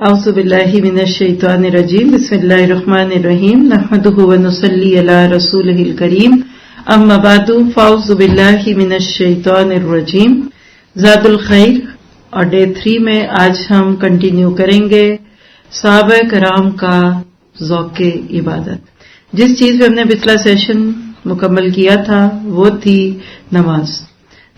اعوذ باللہ من الشیطان الرجیم بسم اللہ الرحمن الرحیم نحمدہ ونصلی علی رسولہ الکریم اما بعد فاعوذ باللہ من الشیطان الرجیم ذات الخیر اور ڈے 3 میں آج ہم کنٹینیو کریں گے صحابہ کرام کا ذوق عبادت. جس چیز پہ ہم نے پچھلا سیشن مکمل کیا تھا وہ تھی نماز.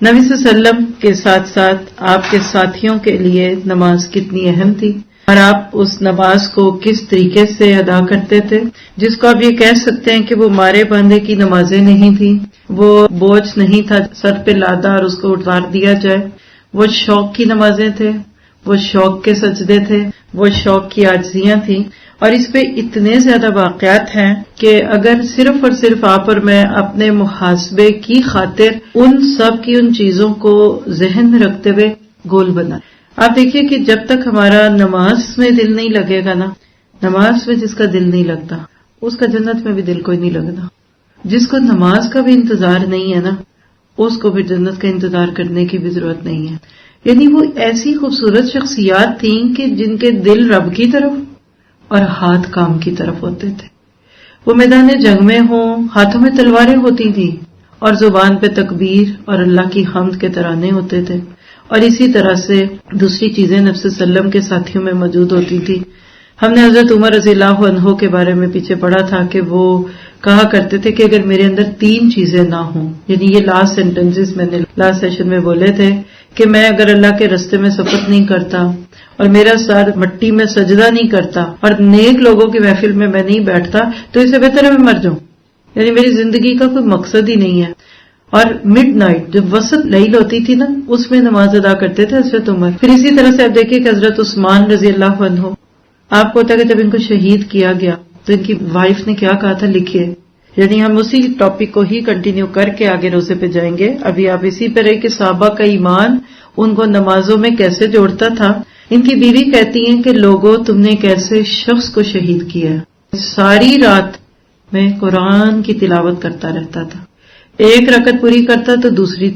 نبی صلی اللہ علیہ وسلم کے ساتھ ساتھ آپ کے ساتھیوں کے لیے نماز کتنی اہم تھی اور آپ اس نماز کو کس طریقے سے ادا کرتے تھے، جس کو آپ یہ کہہ سکتے ہیں کہ وہ مارے باندھے کی نمازیں نہیں تھیں، وہ بوجھ نہیں تھا سر پہ لادا اور اس کو اتار دیا جائے، وہ شوق کی نمازیں تھے، وہ شوق کے سجدے تھے، وہ شوق کی عاجزیاں تھیں. اور اس پہ اتنے زیادہ واقعات ہیں کہ اگر صرف اور صرف آپ اور میں اپنے محاسبے کی خاطر ان سب کی ان چیزوں کو ذہن میں رکھتے ہوئے گول بنائیں. آپ دیکھیے کہ جب تک ہمارا نماز میں دل نہیں لگے گا نا، نماز میں جس کا دل نہیں لگتا اس کا جنت میں بھی دل کوئی نہیں لگتا. جس کو نماز کا بھی انتظار نہیں ہے نا، اس کو بھی جنت کا انتظار کرنے کی بھی ضرورت نہیں ہے. یعنی وہ ایسی خوبصورت شخصیات تھیں کہ جن کے دل رب کی طرف اور ہاتھ کام کی طرف ہوتے تھے. وہ میدان جنگ میں ہوں، ہاتھوں میں تلواریں ہوتی تھیں اور زبان پہ تکبیر اور اللہ کی حمد کے ترانے ہوتے تھے. اور اسی طرح سے دوسری چیزیں نبی صلی اللہ علیہ وسلم کے ساتھیوں میں موجود ہوتی تھی. ہم نے حضرت عمر رضی اللہ عنہ کے بارے میں پیچھے پڑھا تھا کہ وہ کہا کرتے تھے کہ اگر میرے اندر 3 چیزیں نہ ہوں، یعنی یہ لاسٹ سینٹنسز میں نے لاسٹ سیشن میں بولے تھے کہ میں اگر اللہ کے رستے میں سفر نہیں کرتا اور میرا سر مٹی میں سجدہ نہیں کرتا اور نیک لوگوں کی محفل میں میں نہیں بیٹھتا تو اس سے بہتر ہے میں مر جاؤں. یعنی میری زندگی کا کوئی مقصد ہی نہیں ہے. اور مڈ نائٹ جب وسط لیل ہوتی تھی نا، اس میں نماز ادا کرتے تھے حضرت عمر. پھر اسی طرح سے آپ دیکھیے کہ حضرت عثمان رضی اللہ عنہ، آپ کو ہوتا ہے کہ جب ان کو شہید کیا گیا تو ان کی وائف نے کیا کہا تھا، لکھیے. یعنی ہم اسی ٹاپک کو ہی کنٹینیو کر کے آگے روزے پہ جائیں گے. ابھی آپ اسی پہ رہے کہ صحابہ کا ایمان ان کو نمازوں میں کیسے جوڑتا تھا. ان کی بیوی کہتی ہیں کہ لوگوں تم نے کیسے شخص کو شہید کیا. ساری رات میں قرآن کی تلاوت کرتا رہتا تھا. ایک رکعت پوری کرتا تو دوسری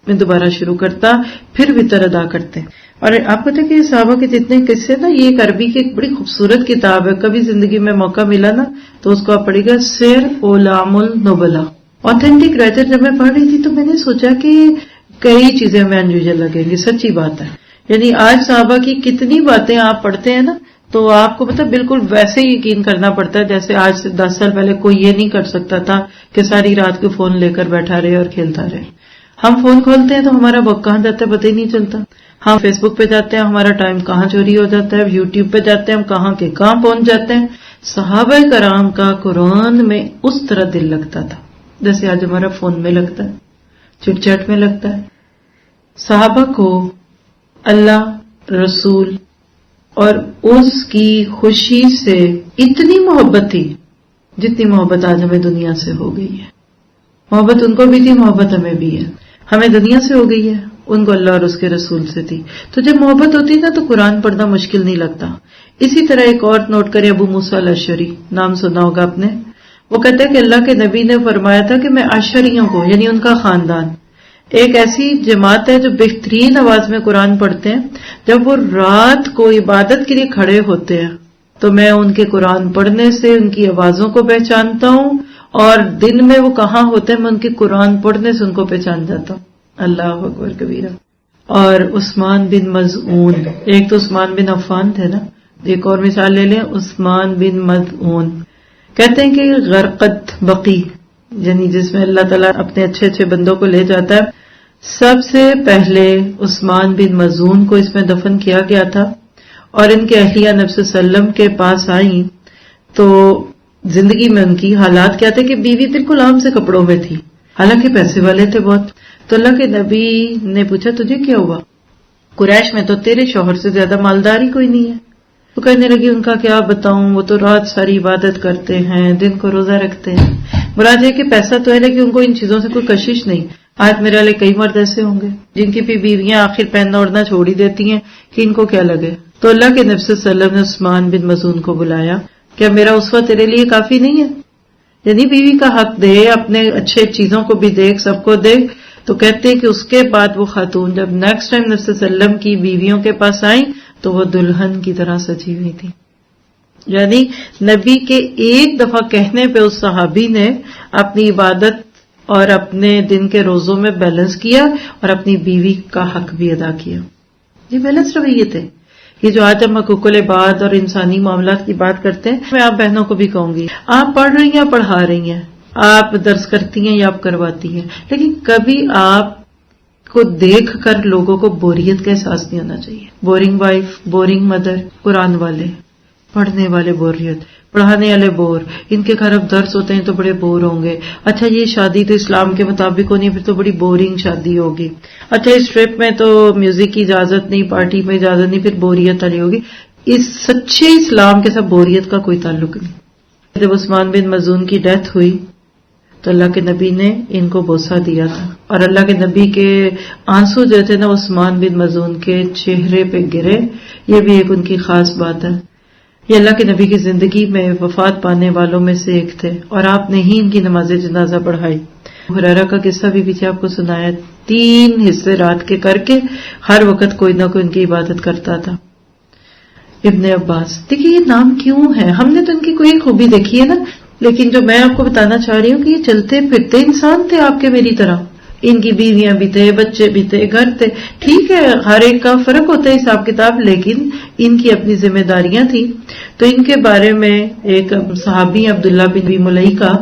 میں دوبارہ شروع کرتا، پھر وتر ادا کرتے. اور آپ کو پتا کہ صحابہ کے جتنے قصے نا، یہ ایک عربی کی ایک بڑی خوبصورت کتاب ہے. کبھی زندگی میں موقع ملا نا تو اس کو آپ پڑھیے گا، سیر اولام النبلا. Authentic writer. جب میں پڑھ رہی تھی تو میں نے سوچا کہ کئی چیزیں ہمیں انیوژل لگیں گی. سچی بات ہے. یعنی آج صحابہ کی کتنی باتیں آپ پڑھتے ہیں نا تو آپ کو پتا بالکل ویسے ہی یقین کرنا پڑتا ہے جیسے آج سے 10 سال پہلے کوئی یہ نہیں کر سکتا تھا کہ ساری رات کو فون لے کر بیٹھا رہے اور کھیلتا رہے. ہم فون کھولتے ہیں تو ہمارا وقت کہاں جاتا ہے پتہ ہی نہیں چلتا. ہم فیس بک پہ جاتے ہیں، ہمارا ٹائم کہاں چوری ہو جاتا ہے. یوٹیوب پہ جاتے ہیں، ہم کہاں کے کہاں پہنچ جاتے ہیں. صحابہ کرام کا قرآن میں اس طرح دل لگتا تھا جیسے آج ہمارا فون میں لگتا ہے، چٹ چٹ میں لگتا ہے. صحابہ کو اللہ، رسول اور اس کی خوشی سے اتنی محبت تھی جتنی محبت آج ہمیں دنیا سے ہو گئی ہے. محبت ان کو بھی تھی، محبت ہمیں بھی ہے. ہمیں دنیا سے ہو گئی ہے، ان کو اللہ اور اس کے رسول سے تھی. تو جب محبت ہوتی نا تو قرآن پڑھنا مشکل نہیں لگتا. اسی طرح ایک اور نوٹ کرے، ابو موسیٰ الاشعری، نام سنا ہوگا آپ نے. وہ کہتے ہیں کہ اللہ کے نبی نے فرمایا تھا کہ میں اشعریوں کو، یعنی ان کا خاندان، ایک ایسی جماعت ہے جو بہترین آواز میں قرآن پڑھتے ہیں. جب وہ رات کو عبادت کے لیے کھڑے ہوتے ہیں تو میں ان کے قرآن پڑھنے سے ان کی آوازوں کو پہچانتا ہوں، اور دن میں وہ کہاں ہوتے ہیں میں ان کے قرآن پڑھنے سے ان کو پہچان جاتا ہوں. اللہ اکبر کبیرہ. اور عثمان بن مظعون، ایک تو عثمان بن عفان تھے نا، ایک اور مثال لے لیں، عثمان بن مظعون. کہتے ہیں کہ غرقت بقی، یعنی جس میں اللہ تعالیٰ اپنے اچھے اچھے بندوں کو لے جاتا ہے، سب سے پہلے عثمان بن مظعون کو اس میں دفن کیا گیا تھا. اور ان کے اہلیہ نبی صلی اللہ علیہ وسلم کے پاس آئیں تو زندگی میں ان کی حالات کیا تھے کہ بیوی بالکل عام سے کپڑوں میں تھی، حالانکہ پیسے والے تھے بہت. تو اللہ کے نبی نے پوچھا تجھے کیا ہوا؟ قریش میں تو تیرے شوہر سے زیادہ مالداری کوئی نہیں ہے. تو کہنے لگی ان کا کیا بتاؤں، وہ تو رات ساری عبادت کرتے ہیں، دن کو روزہ رکھتے ہیں. مراد یہ کہ پیسہ تو ہے لیکن ان کو ان چیزوں سے کوئی کشش نہیں. آج میرے والے کئی مرد ایسے ہوں گے جن کی بھی بیویاں آخر پہننا اوڑھنا چھوڑ ہی دیتی ہیں کہ ان کو کیا لگے. تو اللہ کے نبی صلی اللہ علیہ وسلم نے عثمان بن مظعون کو بلایا، کیا میرا اسوہ تیرے لیے کافی نہیں ہے؟ یعنی بیوی کا حق دے، اپنے اچھے چیزوں کو بھی دیکھ، سب کو دیکھ. تو کہتے ہیں کہ اس کے بعد وہ خاتون جب نیکسٹ ٹائم نبی صلی اللہ علیہ وسلم کی بیویوں کے پاس آئیں تو وہ دلہن کی طرح سجی ہوئی تھی. یعنی نبی کے ایک دفعہ کہنے پہ اس صحابی نے اپنی عبادت اور اپنے دن کے روزوں میں بیلنس کیا اور اپنی بیوی کا حق بھی ادا کیا. یہ بیلنس رویے تھے. یہ جو آج ہم حقوق العباد اور انسانی معاملات کی بات کرتے ہیں، میں آپ بہنوں کو بھی کہوں گی، آپ پڑھ رہی ہیں، پڑھا رہی ہیں، آپ درس کرتی ہیں یا آپ کرواتی ہیں، لیکن کبھی آپ کو دیکھ کر لوگوں کو بوریت کا احساس نہیں ہونا چاہیے. بورنگ وائف، بورنگ مدر، قرآن والے، پڑھنے والے بوریت، پڑھانے والے بور، ان کے گھر اب درس ہوتے ہیں تو بڑے بور ہوں گے. اچھا یہ شادی تو اسلام کے مطابق ہونی ہے، پھر تو بڑی بورنگ شادی ہوگی. اچھا اس ٹرپ میں تو میوزک کی اجازت نہیں، پارٹی میں اجازت نہیں، پھر بوریت والی ہوگی. اس سچے اسلام کے ساتھ بوریت کا کوئی تعلق نہیں. جب عثمان بن مظعون کی ڈیتھ ہوئی تو اللہ کے نبی نے ان کو بوسہ دیا تھا، اور اللہ کے نبی کے آنسو جو تھے نا عثمان بن مظعون کے چہرے پہ گرے. یہ بھی ایک ان کی خاص بات ہے. یہ اللہ کے نبی کی زندگی میں وفات پانے والوں میں سے ایک تھے، اور آپ نے ہی ان کی نماز جنازہ پڑھائی. ہریرہ کا قصہ بھی پیچھے آپ کو سنایا. 3 حصے رات کے کر کے ہر وقت کوئی نہ کوئی ان کی عبادت کرتا تھا. ابن عباس، دیکھیے یہ نام کیوں ہے؟ ہم نے تو ان کی کوئی خوبی دیکھی ہے نا، لیکن جو میں آپ کو بتانا چاہ رہی ہوں کہ یہ چلتے پھرتے انسان تھے آپ کے میری طرح. ان کی بیویاں بھی تھے، بچے بھی تھے، گھر تھے. ٹھیک ہے ہر ایک کا فرق ہوتا ہے حساب کتاب، لیکن ان کی اپنی ذمہ داریاں تھیں. تو ان کے بارے میں ایک صحابی عبداللہ بن ابی ملیکہ،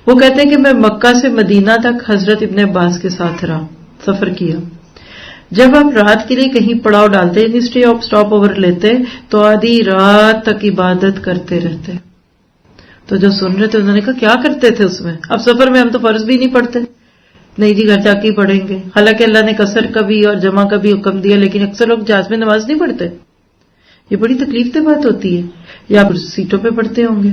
وہ کہتے ہیں کہ میں مکہ سے مدینہ تک حضرت ابن عباس کے ساتھ رہا، سفر کیا. جب ہم رات کے لیے کہیں پڑاؤ ڈالتے، یعنی اسٹاپ اوور لیتے، تو آدھی رات تک عبادت کرتے رہتے. تو جو سن رہے تھے انہوں نے کہا کیا کرتے تھے اس میں؟ اب سفر میں ہم تو فرض بھی نہیں پڑھتے. نہیں جی گھر جا کے ہی پڑھیں گے. حالانکہ اللہ نے قصر کا بھی اور جمع کا بھی حکم دیا، لیکن اکثر لوگ جہاز میں نماز نہیں پڑھتے. یہ بڑی تکلیف دہ بات ہوتی ہے. یا پھر سیٹوں پہ پڑھتے ہوں گے.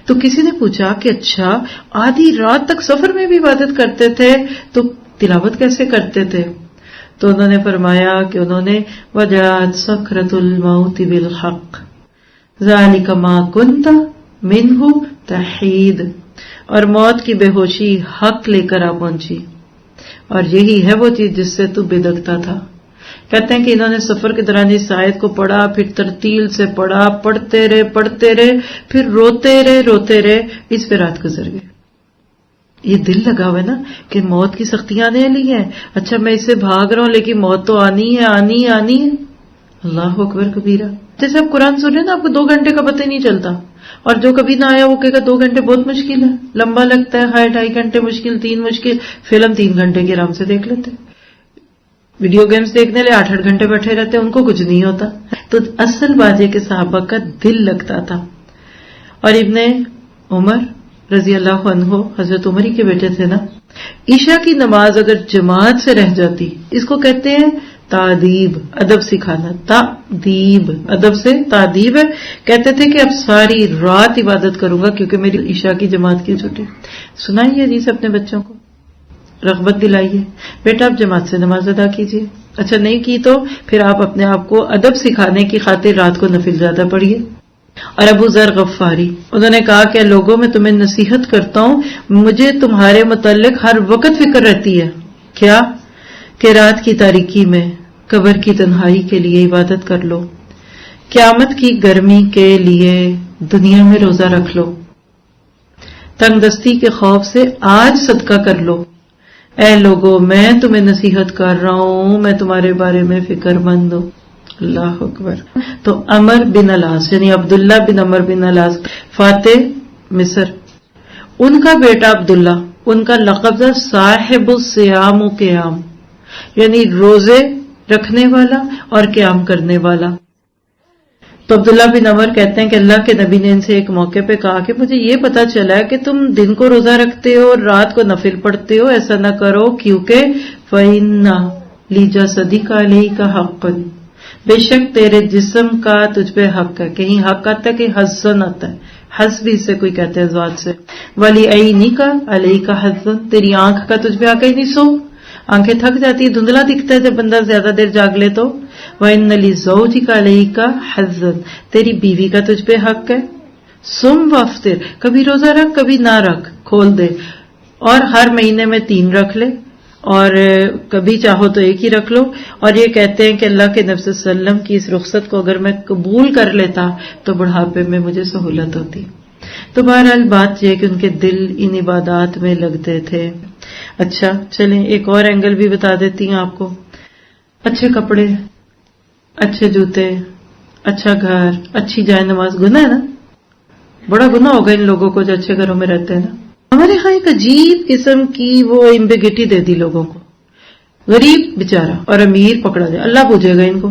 تو کسی نے پوچھا کہ اچھا آدھی رات تک سفر میں بھی عبادت کرتے تھے تو تلاوت کیسے کرتے تھے؟ تو انہوں نے فرمایا کہ انہوں نے وجاءت سکرۃ الموت بالحق ذلک ما کنت منہ تحید، اور موت کی بے ہوشی حق لے کر آ پہنچی، اور یہی ہے وہ چیز جس سے تو بدکتا تھا. کہتے ہیں کہ انہوں نے سفر کے دوران اس آیت کو پڑھا، پھر ترتیل سے پڑھا، پڑھتے رہے، پھر روتے رہے، اس پہ رات گزر گئی. یہ دل لگا ہوا ہے نا کہ موت کی سختیاں آنے والی ہیں. اچھا میں اسے بھاگ رہا ہوں لیکن موت تو آنی ہے. اللہ اکبر کبیرہ. جیسے آپ قرآن سن رہے ہیں نا، آپ کو 2 گھنٹے کا پتہ ہی نہیں چلتا، اور جو کبھی نہ آیا وہ کہے گا 2 گھنٹے بہت مشکل ہے، لمبا لگتا ہے، 2.5 گھنٹے مشکل، 3 مشکل. فلم 3 گھنٹے کے آرام سے دیکھ لیتے. ویڈیو گیمز دیکھنے لے 8 گھنٹے بیٹھے رہتے، ان کو کچھ نہیں ہوتا. تو اصل بات یہ کہ صحابہ کا دل لگتا تھا. اور ابن عمر رضی اللہ عنہ، حضرت عمر ہی کے بیٹے تھے نا، عشاء کی نماز اگر جماعت سے رہ جاتی، اس کو کہتے ہیں تادیب، ادب سکھانا. تادیب ادب سے تادیب ہے. کہتے تھے کہ اب ساری رات عبادت کروں گا کیونکہ میری عشاء کی جماعت کی چھٹی. سنائیے حدیث اپنے بچوں کو، رغبت دلائیے، بیٹا آپ جماعت سے نماز ادا کیجیے. اچھا نہیں کی تو پھر آپ اپنے آپ کو ادب سکھانے کی خاطر رات کو نفل زیادہ پڑھیے. اور ابو ذر غفاری انہوں نے کہا کہ لوگوں میں تمہیں نصیحت کرتا ہوں، مجھے تمہارے متعلق ہر وقت فکر رہتی ہے. کیا؟ کہ رات کی تاریکی میں قبر کی تنہائی کے لیے عبادت کر لو، قیامت کی گرمی کے لیے دنیا میں روزہ رکھ لو، تنگ دستی کے خوف سے آج صدقہ کر لو. اے لوگوں میں تمہیں نصیحت کر رہا ہوں، میں تمہارے بارے میں فکر مند ہوں. اللہ اکبر. تو عمر بن العاص یعنی عبداللہ بن عمر بن العاص فاتح مصر، ان کا بیٹا عبداللہ، ان کا لقب تھا صاحب الصیام و قیام، یعنی روزے رکھنے والا اور قیام کرنے والا. تو عبداللہ بن عمر کہتے ہیں کہ اللہ کے نبی نے ان سے ایک موقع پہ کہا کہ مجھے یہ پتا چلا کہ تم دن کو روزہ رکھتے ہو اور رات کو نفل پڑھتے ہو، ایسا نہ کرو کیونکہ فَإِنَّ لِجَسَدِكَ عَلَيْكَ حَقًّا، بے شک تیرے جسم کا تجھ پہ حق ہے. کہیں حق آتا ہے کہ حزن آتا ہے، حز بھی اسے کوئی کہتے ہیں ذات سے. وَلِعَيْنِكَ عَلَيْكَ حَزٌّ، تیری آنکھ کا تجھ پہ حق ہے. نہیں سو آنکھیں تھک جاتی ہے، دھندلا دکھتا ہے جب بندہ زیادہ دیر جاگ لے تو. وَإِنَّ لِزَوْجِكَ عَلَيْكَ حَزٌّ، تیری بیوی کا تجھ پہ حق ہے. سم وافطر، کبھی روزہ رکھ کبھی نہ رکھ، کھول دے، اور ہر مہینے میں 3 رکھ لے اور کبھی چاہو تو ایک ہی رکھ لو. اور یہ کہتے ہیں کہ اللہ کے نبی صلی اللہ علیہ وسلم کی اس رخصت کو اگر میں قبول کر لیتا تو بڑھاپے میں مجھے سہولت ہوتی. تو بہرحال بات یہ ہے کہ ان کے دل ان عبادات میں لگتے تھے. اچھا چلیں ایک اور اینگل بھی بتا دیتی ہوں آپ کو. اچھے کپڑے، اچھے جوتے، اچھا گھر، اچھی جائے نماز گناہ ہے نا؟ بڑا گناہ ہوگا ان لوگوں کو جو اچھے گھروں میں رہتے ہیں نا. ہمارے ہاں ایک عجیب قسم کی وہ امبیگٹی دے دی لوگوں کو. غریب بیچارہ اور امیر پکڑا جائے، اللہ پوچھے گا ان کو.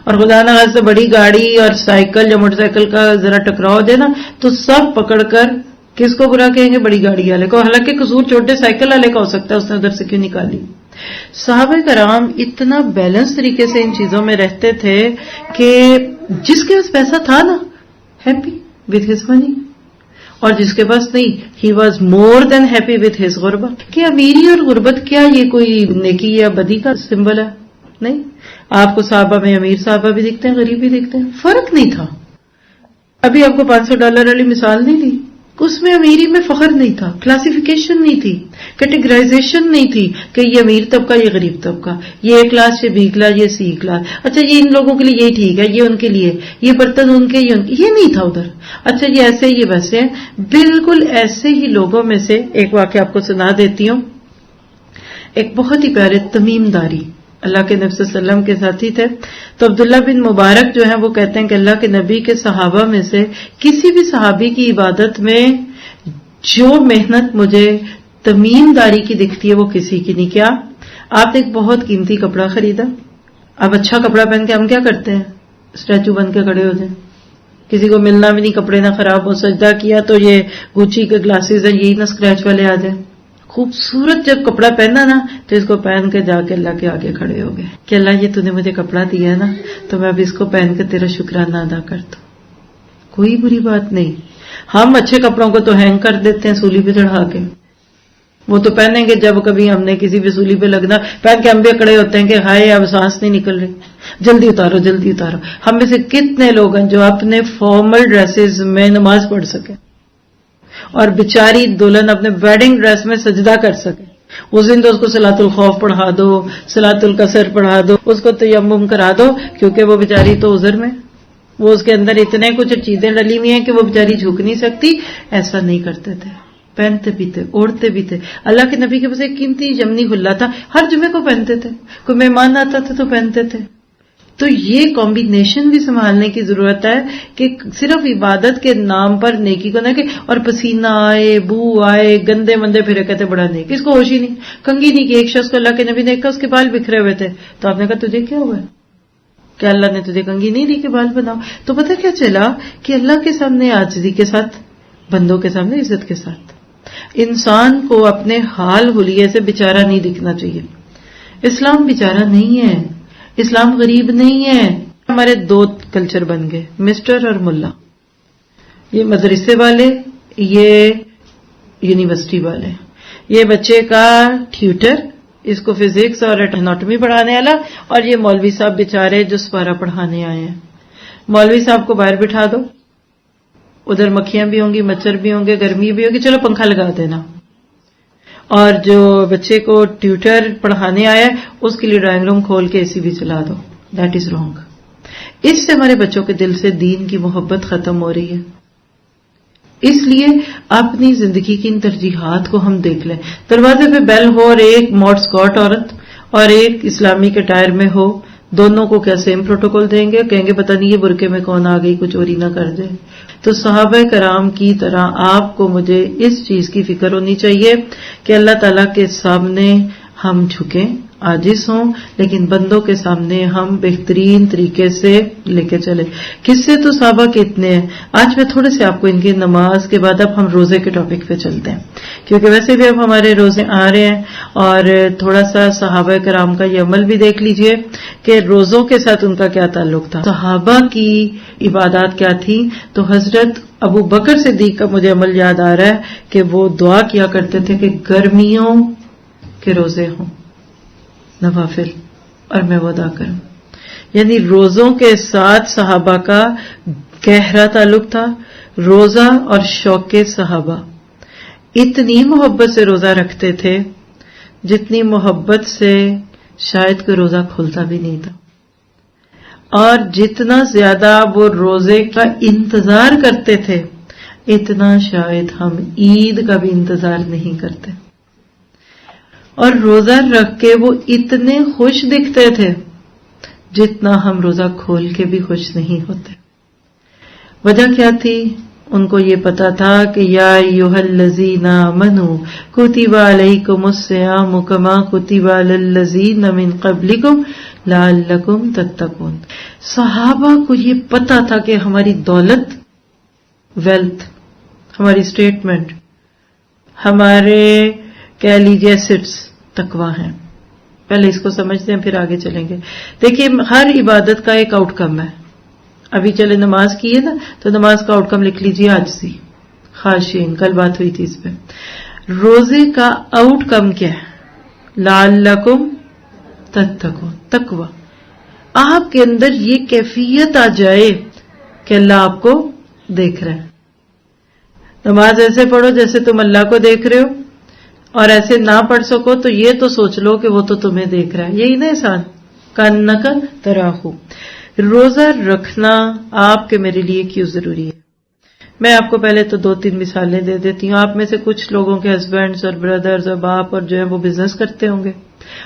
اور خدا نہ خاص سے بڑی گاڑی اور سائیکل یا موٹر سائیکل کا ذرا ٹکراؤ ہو جائے نا تو سب پکڑ کر کس کو برا کہیں گے؟ بڑی گاڑی والے کو. حالانکہ قصور چھوٹے سائیکل والے کا ہو سکتا ہے، اس نے ادھر سے کیوں نکالی. صحابہ کرام اتنا بیلنس طریقے سے ان چیزوں میں رہتے تھے کہ جس کے پاس پیسہ تھا نا ہیپی وتھ ہز منی، اور جس کے پاس نہیں he was more than happy with his غربہ. کہ امیری اور غربت کیا یہ کوئی نیکی یا بدی کا سمبل ہے؟ نہیں. آپ کو صحابہ میں امیر صحابہ بھی دکھتے ہیں، غریب بھی دکھتے ہیں، فرق نہیں تھا. ابھی آپ کو $500 والی مثال نہیں دی، اس میں امیری میں فخر نہیں تھا، کلاسیفیکیشن نہیں تھی، کیٹیگرائزیشن نہیں تھی کہ یہ امیر طبقہ یہ غریب طبقہ، یہ اے کلاس یہ بی کلاس یہ سی کلاس، اچھا یہ ان لوگوں کے لیے یہی ٹھیک ہے، یہ ان کے لیے، یہ برتن ان کے یہ نہیں تھا ادھر. اچھا یہ ایسے یہ ویسے ہیں. بالکل ایسے ہی لوگوں میں سے ایک واقعہ آپ کو سنا دیتی ہوں. ایک بہت ہی پیارے تمیم داری اللہ کے نبی صلی اللہ علیہ وسلم کے ساتھی تھے. تو عبداللہ بن مبارک جو ہیں وہ کہتے ہیں کہ اللہ کے نبی کے صحابہ میں سے کسی بھی صحابی کی عبادت میں جو محنت مجھے تمیم داری کی دکھتی ہے وہ کسی کی نہیں. کیا آپ نے ایک بہت قیمتی کپڑا خریدا، اب اچھا کپڑا پہن کے ہم کیا کرتے ہیں؟ اسٹیچو بن کے کھڑے ہو جائیں. کسی کو ملنا بھی نہیں، کپڑے نہ خراب ہو، سجدہ کیا تو یہ گوچی کے گلاسز ہیں یہی نہ اسکریچ والے آ جائیں. خوبصورت جب کپڑا پہنا نا تو اس کو پہن کے جا کے اللہ کے آگے کھڑے ہو گئے کہ اللہ یہ تو نے مجھے کپڑا دیا ہے نا تو میں اب اس کو پہن کے تیرا شکرانہ ادا کرتا ہوں. کوئی بری بات نہیں. ہم اچھے کپڑوں کو تو ہینگ کر دیتے ہیں سولی پہ چڑھا کے، وہ تو پہنیں گے جب کبھی ہم نے کسی بھی سولی پہ لگنا، پہن کے ہم بھی اکڑے ہوتے ہیں کہ ہائے اب سانس نہیں نکل رہی، جلدی اتارو جلدی اتارو. ہم میں سے کتنے لوگ ہیں جو اپنے فارمل ڈریسز میں نماز پڑھ سکے اور بیچاری دلہن اپنے ویڈنگ ڈریس میں سجدہ کر سکے. اس دن تو اس کو صلاۃ الخوف پڑھا دو، صلاۃ القصر پڑھا دو، اس کو تیمم کرا دو، کیونکہ وہ بیچاری تو عذر میں، وہ اس کے اندر اتنے کچھ چیزیں ڈلی ہوئی ہیں کہ وہ بیچاری جھک نہیں سکتی. ایسا نہیں کرتے تھے، پہنتے بھی تھے، اوڑھتے بھی تھے. اللہ کے نبی کے پاس ایک قیمتی یمنی حلہ تھا، ہر جمعے کو پہنتے تھے، کوئی مہمان آتا تھا تو پہنتے تھے. تو یہ کمبینیشن بھی سنبھالنے کی ضرورت ہے کہ صرف عبادت کے نام پر نیکی کو نہ کہ اور پسینہ آئے، بو آئے، گندے مندے پھرے کہتے بڑا نیک. اس کو ہوش ہی نہیں، کنگھی نہیں کی. ایک شخص کو اللہ کے نبی نے دیکھا، اس کے بال بکھرے ہوئے تھے تو آپ نے کہا تجھے کیا ہوا ہے؟ کہ اللہ نے تجھے کنگھی نہیں دی کہ بال بناؤ. تو پتہ کیا چلا کہ اللہ کے سامنے عاجزی کے ساتھ، بندوں کے سامنے عزت کے ساتھ، انسان کو اپنے حال حلیے سے بیچارہ نہیں دکھنا چاہیے. اسلام بیچارہ نہیں ہے، اسلام غریب نہیں ہے. ہمارے دو کلچر بن گئے، مسٹر اور ملا. یہ مدرسے والے، یہ یونیورسٹی والے، یہ بچے کا ٹیوٹر، اس کو فزکس اور اناٹمی پڑھانے والا، اور یہ مولوی صاحب بیچارے جو سپارہ پڑھانے آئے ہیں. مولوی صاحب کو باہر بٹھا دو، ادھر مکھیاں بھی ہوں گی، مچھر بھی ہوں گے، گرمی بھی ہوگی، چلو پنکھا لگا دینا. اور جو بچے کو ٹیوٹر پڑھانے آیا اس کے لیے ڈرائنگ روم کھول کے اے سی بھی چلا دو. That is wrong. اس سے ہمارے بچوں کے دل سے دین کی محبت ختم ہو رہی ہے. اس لیے اپنی زندگی کی ان ترجیحات کو ہم دیکھ لیں. دروازے پہ بیل ہو اور ایک موڈ اسکارٹ عورت اور ایک اسلامی کے ٹائر میں ہو، دونوں کو کیا سیم پروٹوکول دیں گے؟ کہیں گے پتہ نہیں یہ برقعے میں کون آ گئی، کچھ چوری نہ کر دے. تو صحابہ کرام کی طرح آپ کو مجھے اس چیز کی فکر ہونی چاہیے کہ اللہ تعالیٰ کے سامنے ہم جھکیں، عاجز ہوں، لیکن بندوں کے سامنے ہم بہترین طریقے سے لے کے چلیں. قصے تو صحابہ کے اتنے ہیں. آج میں تھوڑے سے آپ کو ان کی نماز کے بعد اب ہم روزے کے ٹاپک پہ چلتے ہیں، کیونکہ ویسے بھی اب ہمارے روزے آ رہے ہیں. اور تھوڑا سا صحابہ کرام کا یہ عمل بھی دیکھ لیجئے کہ روزوں کے ساتھ ان کا کیا تعلق تھا، صحابہ کی عبادات کیا تھی. تو حضرت ابو بکر صدیق کا مجھے عمل یاد آ رہا ہے کہ وہ دعا کیا کرتے تھے کہ گرمیوں کے روزے ہوں نوافل اور میں وہ ادا کروں. یعنی روزوں کے ساتھ صحابہ کا گہرا تعلق تھا. روزہ اور شوق صحابہ اتنی محبت سے روزہ رکھتے تھے جتنی محبت سے شاید کوئی روزہ کھولتا بھی نہیں تھا، اور جتنا زیادہ وہ روزے کا انتظار کرتے تھے اتنا شاید ہم عید کا بھی انتظار نہیں کرتے، اور روزہ رکھ کے وہ اتنے خوش دکھتے تھے جتنا ہم روزہ کھول کے بھی خوش نہیں ہوتے۔ وجہ کیا تھی؟ ان کو یہ پتا تھا کہ یا ایھا الذین آمنوا کتب علیکم الصیام کما کتب علی الذین من قبلکم لعلکم تتقون۔ صحابہ کو یہ پتا تھا کہ ہماری دولت، ویلتھ، ہماری اسٹیٹمنٹ، ہمارے کہہ لیجیے ایسٹس تقوی ہیں۔ پہلے اس کو سمجھتے ہیں پھر آگے چلیں گے۔ دیکھیے ہر عبادت کا ایک آؤٹ کم ہے۔ ابھی چلے نماز کی ہے نا، تو نماز کا آؤٹ کم لکھ لیجیے عاجزی، خاشعین، کل بات ہوئی تھی اس پہ۔ روزے کا آؤٹ کم کیا ہے؟ لعلکم تتقون، تقوی۔ آپ کے اندر یہ کیفیت آ جائے کہ اللہ آپ کو دیکھ رہا ہے۔ نماز ایسے پڑھو جیسے تم اللہ کو دیکھ رہے ہو، اور ایسے نہ پڑھ سکو تو یہ تو سوچ لو کہ وہ تو تمہیں دیکھ رہا ہے۔ یہی نا احسان، کانک تراہو۔ روزہ رکھنا آپ کے میرے لیے کیوں ضروری ہے؟ میں آپ کو پہلے تو 2-3 مثالیں دے دیتی ہوں۔ آپ میں سے کچھ لوگوں کے ہسبینڈز اور بردرز اور باپ اور جو ہیں وہ بزنس کرتے ہوں گے،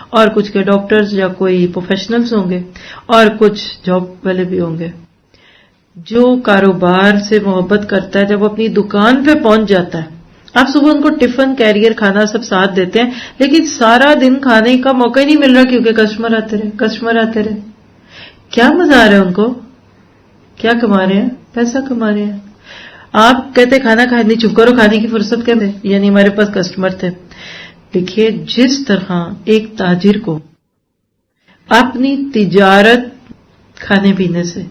اور کچھ کے ڈاکٹرز یا کوئی پروفیشنلز ہوں گے، اور کچھ جاب والے بھی ہوں گے۔ جو کاروبار سے محبت کرتا ہے جب وہ اپنی دکان پہ پہنچ جاتا ہے، آپ صبح ان کو ٹفن، کیریئر، کھانا سب ساتھ دیتے ہیں، لیکن سارا دن کھانے کا موقع ہی نہیں مل رہا کیونکہ کسٹمر آتے رہے۔ کیا مزہ آ رہا ہے ان کو؟ کیا کما رہے ہیں؟ پیسہ کما رہے ہیں۔ آپ کہتے کھانا کھا نہیں، چپ کرو، کھانے کی فرصت کیا ہے؟ یعنی ہمارے پاس کسٹمر تھے۔ دیکھیے جس طرح ایک تاجر کو اپنی تجارت کھانے پینے سے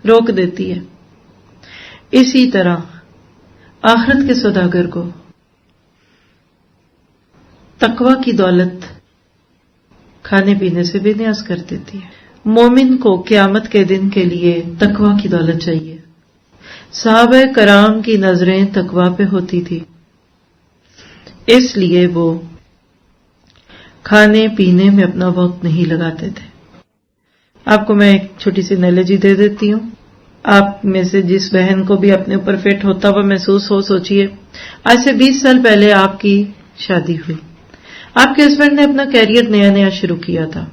روک دیتی ہے، اسی طرح آخرت کے سوداگر کو تقوی کی دولت کھانے پینے سے بے نیاز کر دیتی ہے۔ مومن کو قیامت کے دن کے لیے تقوی کی دولت چاہیے۔ صحابہ کرام کی نظریں تقوی پہ ہوتی تھی، اس لیے وہ کھانے پینے میں اپنا وقت نہیں لگاتے تھے۔ آپ کو میں ایک چھوٹی سی انالوجی دے دیتی ہوں۔ آپ میں سے جس بہن کو بھی اپنے اوپر فٹ ہوتا ہوا محسوس ہو، سوچئے آج سے 20 سال پہلے آپ کی شادی ہوئی، آپ کے ہسبینڈ نے اپنا کیریئر نیا شروع کیا تھا،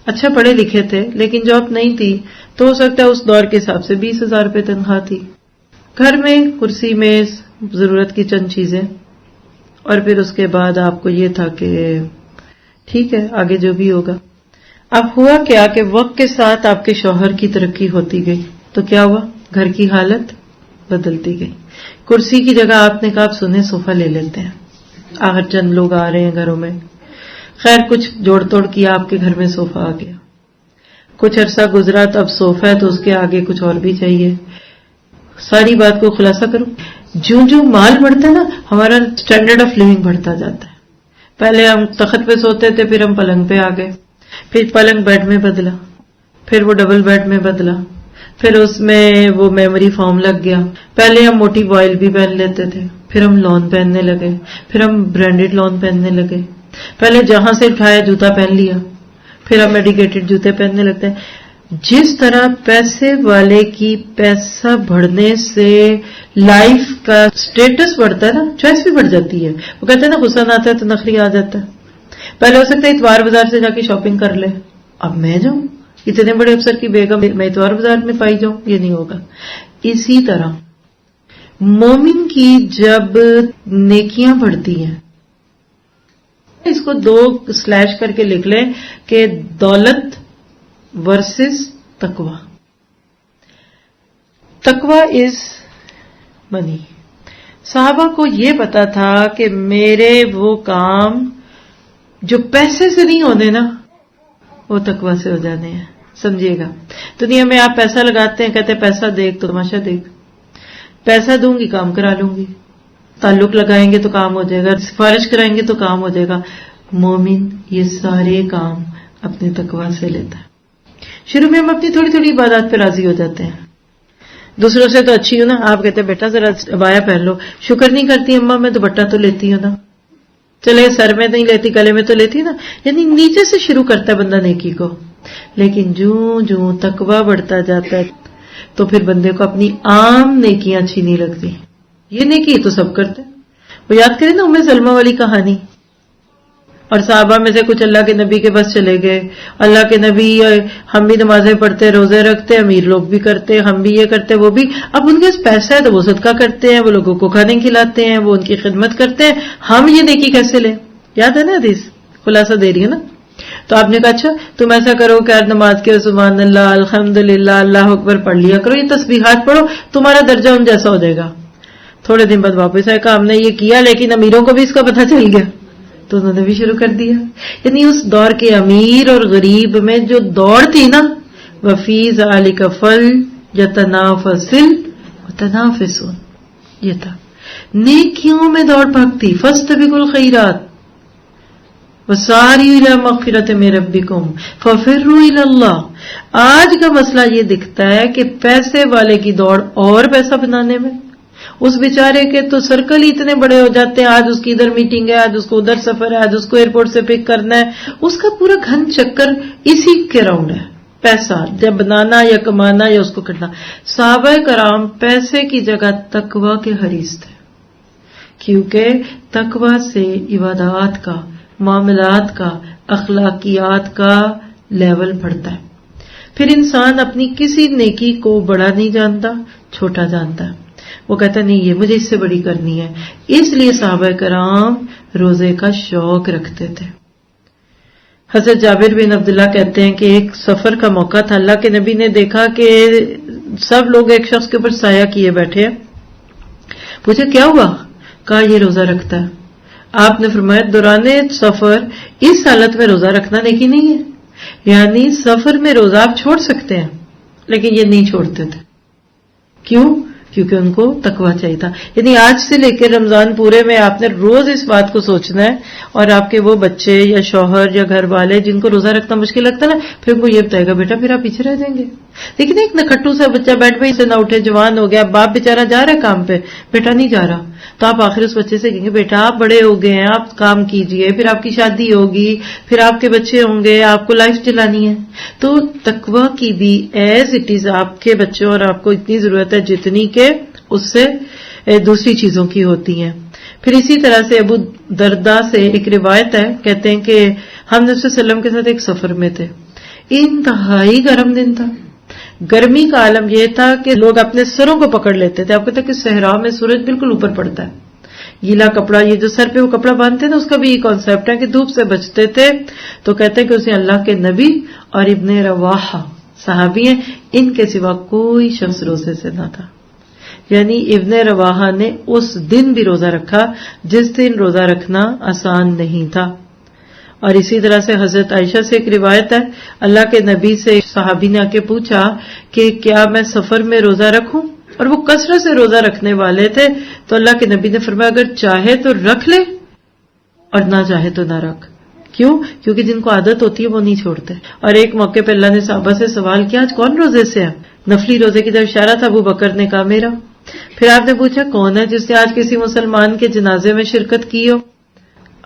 اچھا پڑھے لکھے تھے، لیکن جاب نہیں تھی، تو ہو سکتا ہے اس دور کے حساب سے 20,000 روپے تنخواہ تھی، گھر میں کرسی میز، ضرورت کی چند چیزیں، اور پھر اس کے بعد آپ کو یہ تھا کہ ٹھیک ہے آگے جو بھی ہوگا۔ اب ہوا کیا کہ وقت کے ساتھ آپ کے شوہر کی ترقی ہوتی گئی، تو کیا ہوا؟ گھر کی حالت بدلتی گئی۔ کرسی کی جگہ آپ نے کہا آپ سنیں صوفہ لے لیتے ہیں، آخر چند لوگ آ رہے ہیں گھروں میں، خیر کچھ جوڑ توڑ کیا، آپ کے گھر میں صوفہ آ گیا۔ کچھ عرصہ گزرا تو اب صوفہ ہے تو اس کے آگے کچھ اور بھی چاہیے۔ ساری بات کو خلاصہ کروں، جو مال بڑھتا ہے نا، ہمارا اسٹینڈرڈ آف لیونگ بڑھتا جاتا ہے۔ پہلے ہم تخت پہ سوتے تھے، پھر ہم پلنگ پہ آ گئے، پھر پلنگ بیڈ میں بدلا، پھر وہ ڈبل بیڈ میں بدلا، پھر اس میں وہ میموری فارم لگ گیا۔ پہلے ہم موٹی وائل بھی پہن لیتے تھے، پھر ہم لون پہننے لگے، پھر ہم برانڈیڈ لون پہننے لگے، پہلے جہاں سے اٹھایا جوتا پہن لیا، پھر ہم ایڈیکیٹڈ جوتے پہننے لگتے ہیں۔ جس طرح پیسے والے کی پیسہ بڑھنے سے لائف کا سٹیٹس بڑھتا ہے نا، چوائس بھی بڑھ جاتی ہے۔ وہ کہتے ہیں نا غصہ آتا ہے تو نخری آ جاتا ہے۔ پہلے ہو سکتا ہے اتوار بازار سے جا کے شاپنگ کر لے، اب میں جاؤں اتنے بڑے افسر کی بیگم میں اتوار بازار میں پائی جاؤں، یہ نہیں ہوگا۔ اسی طرح مومن کی جب نیکیاں بڑھتی ہیں، اس کو 2 سلیش کر کے لکھ لیں کہ دولت ورسز تقوی۔ تقوی از منی۔ صحابہ کو یہ پتا تھا کہ میرے وہ کام جو پیسے سے نہیں ہونے نا، وہ تقوی سے ہو جانے ہیں۔ سمجھیے گا، دنیا میں آپ پیسہ لگاتے ہیں، کہتے ہیں پیسہ دیکھ تو تماشا دیکھ، پیسہ دوں گی کام کرا لوں گی، تعلق لگائیں گے تو کام ہو جائے گا، سفارش کرائیں گے تو کام ہو جائے گا۔ مومن یہ سارے کام اپنے تقوی سے لیتا ہے۔ شروع میں ہم اپنی تھوڑی تھوڑی عبادات پہ راضی ہو جاتے ہیں، دوسروں سے تو اچھی ہوں نا، آپ کہتے ہیں بیٹا ذرا عبایا پہن لو، شکر نہیں کرتی اماں میں دوپٹہ تو لیتی ہوں نا، چلے سر میں نہیں لیتی گلے میں تو لیتی نا. یعنی نیچے سے شروع کرتا ہے بندہ نیکی کو، لیکن جوں تقویٰ بڑھتا جاتا ہے تو پھر بندے کو اپنی عام نیکیاں اچھی نہیں لگتی. یہ نیکی تو سب کرتے ہیں. وہ یاد کریں نا ام سلمہ والی کہانی، اور صحابہ میں سے کچھ اللہ کے نبی کے پاس چلے گئے. اللہ کے نبی ہم بھی نمازیں پڑھتے روزے رکھتے، امیر لوگ بھی کرتے، ہم بھی یہ کرتے وہ بھی. اب ان کے پاس پیسہ ہے تو وہ صدقہ کرتے ہیں، وہ لوگوں کو کھانے کھلاتے ہیں، وہ ان کی خدمت کرتے ہیں. ہم یہ نیکی کیسے لیں؟ یاد ہے نا حدیث، خلاصہ دے رہی ہے نا. تو آپ نے کہا اچھا تم ایسا کرو کہ نماز کے سبحان اللہ الحمدللہ اللہ اکبر پڑھ لیا کرو، یہ تسبیحات پڑھو، تمہارا درجہ ان جیسا ہو جائے گا. تھوڑے دن بعد واپس آئے، کہا ہم نے یہ کیا لیکن امیروں کو بھی اس کا پتہ چل گیا تو انہوں نے بھی شروع کر دیا. یعنی اس دور کے امیر اور غریب میں جو دوڑ تھی نا، وفی ذالک فلیتنافسل متنافسون، یہ تھا نیکیوں میں دوڑ بھاگ تھی. فاستبقوا الخیرات وسارعوا الی مغفرۃ من ربکم ففروا الی اللہ. آج کا مسئلہ یہ دکھتا ہے کہ پیسے والے کی دوڑ اور پیسہ بنانے میں، اس بیچارے کے تو سرکل ہی اتنے بڑے ہو جاتے ہیں، آج اس کی ادھر میٹنگ ہے، آج اس کو ادھر سفر ہے، آج اس کو ایئرپورٹ سے پک کرنا ہے، اس کا پورا گھن چکر اسی کے راؤنڈ ہے. پیسہ یا بنانا یا کمانا یا اس کو کرنا. صحابہ کرام پیسے کی جگہ تقوی کے حریص تھے، کیونکہ تقوی سے عبادات کا، معاملات کا، اخلاقیات کا لیول بڑھتا ہے. پھر انسان اپنی کسی نیکی کو بڑا نہیں جانتا، چھوٹا جانتا ہے. وہ کہتا نہیں یہ مجھے اس سے بڑی کرنی ہے. اس لیے صحابہ کرام روزے کا شوق رکھتے تھے. حضرت جابر بن عبداللہ کہتے ہیں کہ ایک سفر کا موقع تھا، اللہ کے نبی نے دیکھا کہ سب لوگ ایک شخص کے اوپر سایہ کیے بیٹھے ہیں. پوچھا کیا ہوا؟ کہا یہ روزہ رکھتا ہے. آپ نے فرمایا دوران سفر اس حالت میں روزہ رکھنا نیکی نہیں ہے. یعنی سفر میں روزہ آپ چھوڑ سکتے ہیں لیکن یہ نہیں چھوڑتے تھے. کیوں؟ کیونکہ ان کو تقویٰ چاہیے تھا. یعنی آج سے لے کے رمضان پورے میں آپ نے روز اس بات کو سوچنا ہے، اور آپ کے وہ بچے یا شوہر یا گھر والے جن کو روزہ رکھنا مشکل لگتا ہے نا، پھر ان کو یہ بتائے گا بیٹا پھر آپ پیچھے رہ جائیں گے. لیکن ایک نکھٹو سا بچہ بیٹھ پہ سے نہ اٹھے، جوان ہو گیا، باپ بیچارہ جا رہا ہے کام پہ، بیٹا نہیں جا رہا، تو آپ آخر اس بچے سے کہیں گے بیٹا آپ بڑے ہو گئے ہیں، آپ کام کیجئے، پھر آپ کی شادی ہوگی، پھر آپ کے بچے ہوں گے، آپ کو لائف چلانی ہے. تو تقویٰ کی بھی ایز اٹ از آپ کے بچوں اور آپ کو اتنی ضرورت ہے جتنی کہ اس سے دوسری چیزوں کی ہوتی ہیں. پھر اسی طرح سے ابو درداء سے ایک روایت ہے، کہتے ہیں کہ ہم نبی صلی اللہ علیہ وسلم کے ساتھ ایک سفر میں تھے. انتہائی گرم دن تھا. گرمی کا عالم یہ تھا کہ لوگ اپنے سروں کو پکڑ لیتے تھے. آپ کو پتہ ہے کہ صحرا میں سورج بالکل اوپر پڑتا ہے، گیلا کپڑا، یہ جو سر پہ وہ کپڑا باندھتے ہیں نا، اس کا بھی یہ کانسیپٹ ہے کہ دھوپ سے بچتے تھے. تو کہتے ہیں کہ اسے اللہ کے نبی اور ابن رواحہ صحابی ہیں، ان کے سوا کوئی شخص روزے سے نہ تھا. یعنی ابن رواحہ نے اس دن بھی روزہ رکھا جس دن روزہ رکھنا آسان نہیں تھا. اور اسی طرح سے حضرت عائشہ سے ایک روایت ہے، اللہ کے نبی سے صحابی نے آ کے پوچھا کہ کیا میں سفر میں روزہ رکھوں، اور وہ کثرت سے روزہ رکھنے والے تھے. تو اللہ کے نبی نے فرمایا اگر چاہے تو رکھ لے اور نہ چاہے تو نہ رکھ. کیوں؟ کیونکہ جن کو عادت ہوتی ہے وہ نہیں چھوڑتے. اور ایک موقع پہ اللہ نے صحابہ سے سوال کیا آج کون روزے سے ہے؟ نفلی روزے کی طرف اشارہ تھا. ابو بکر نے کہا میرا. پھر آپ نے پوچھا کون ہے جس نے آج کسی مسلمان کے جنازے میں شرکت کی ہو؟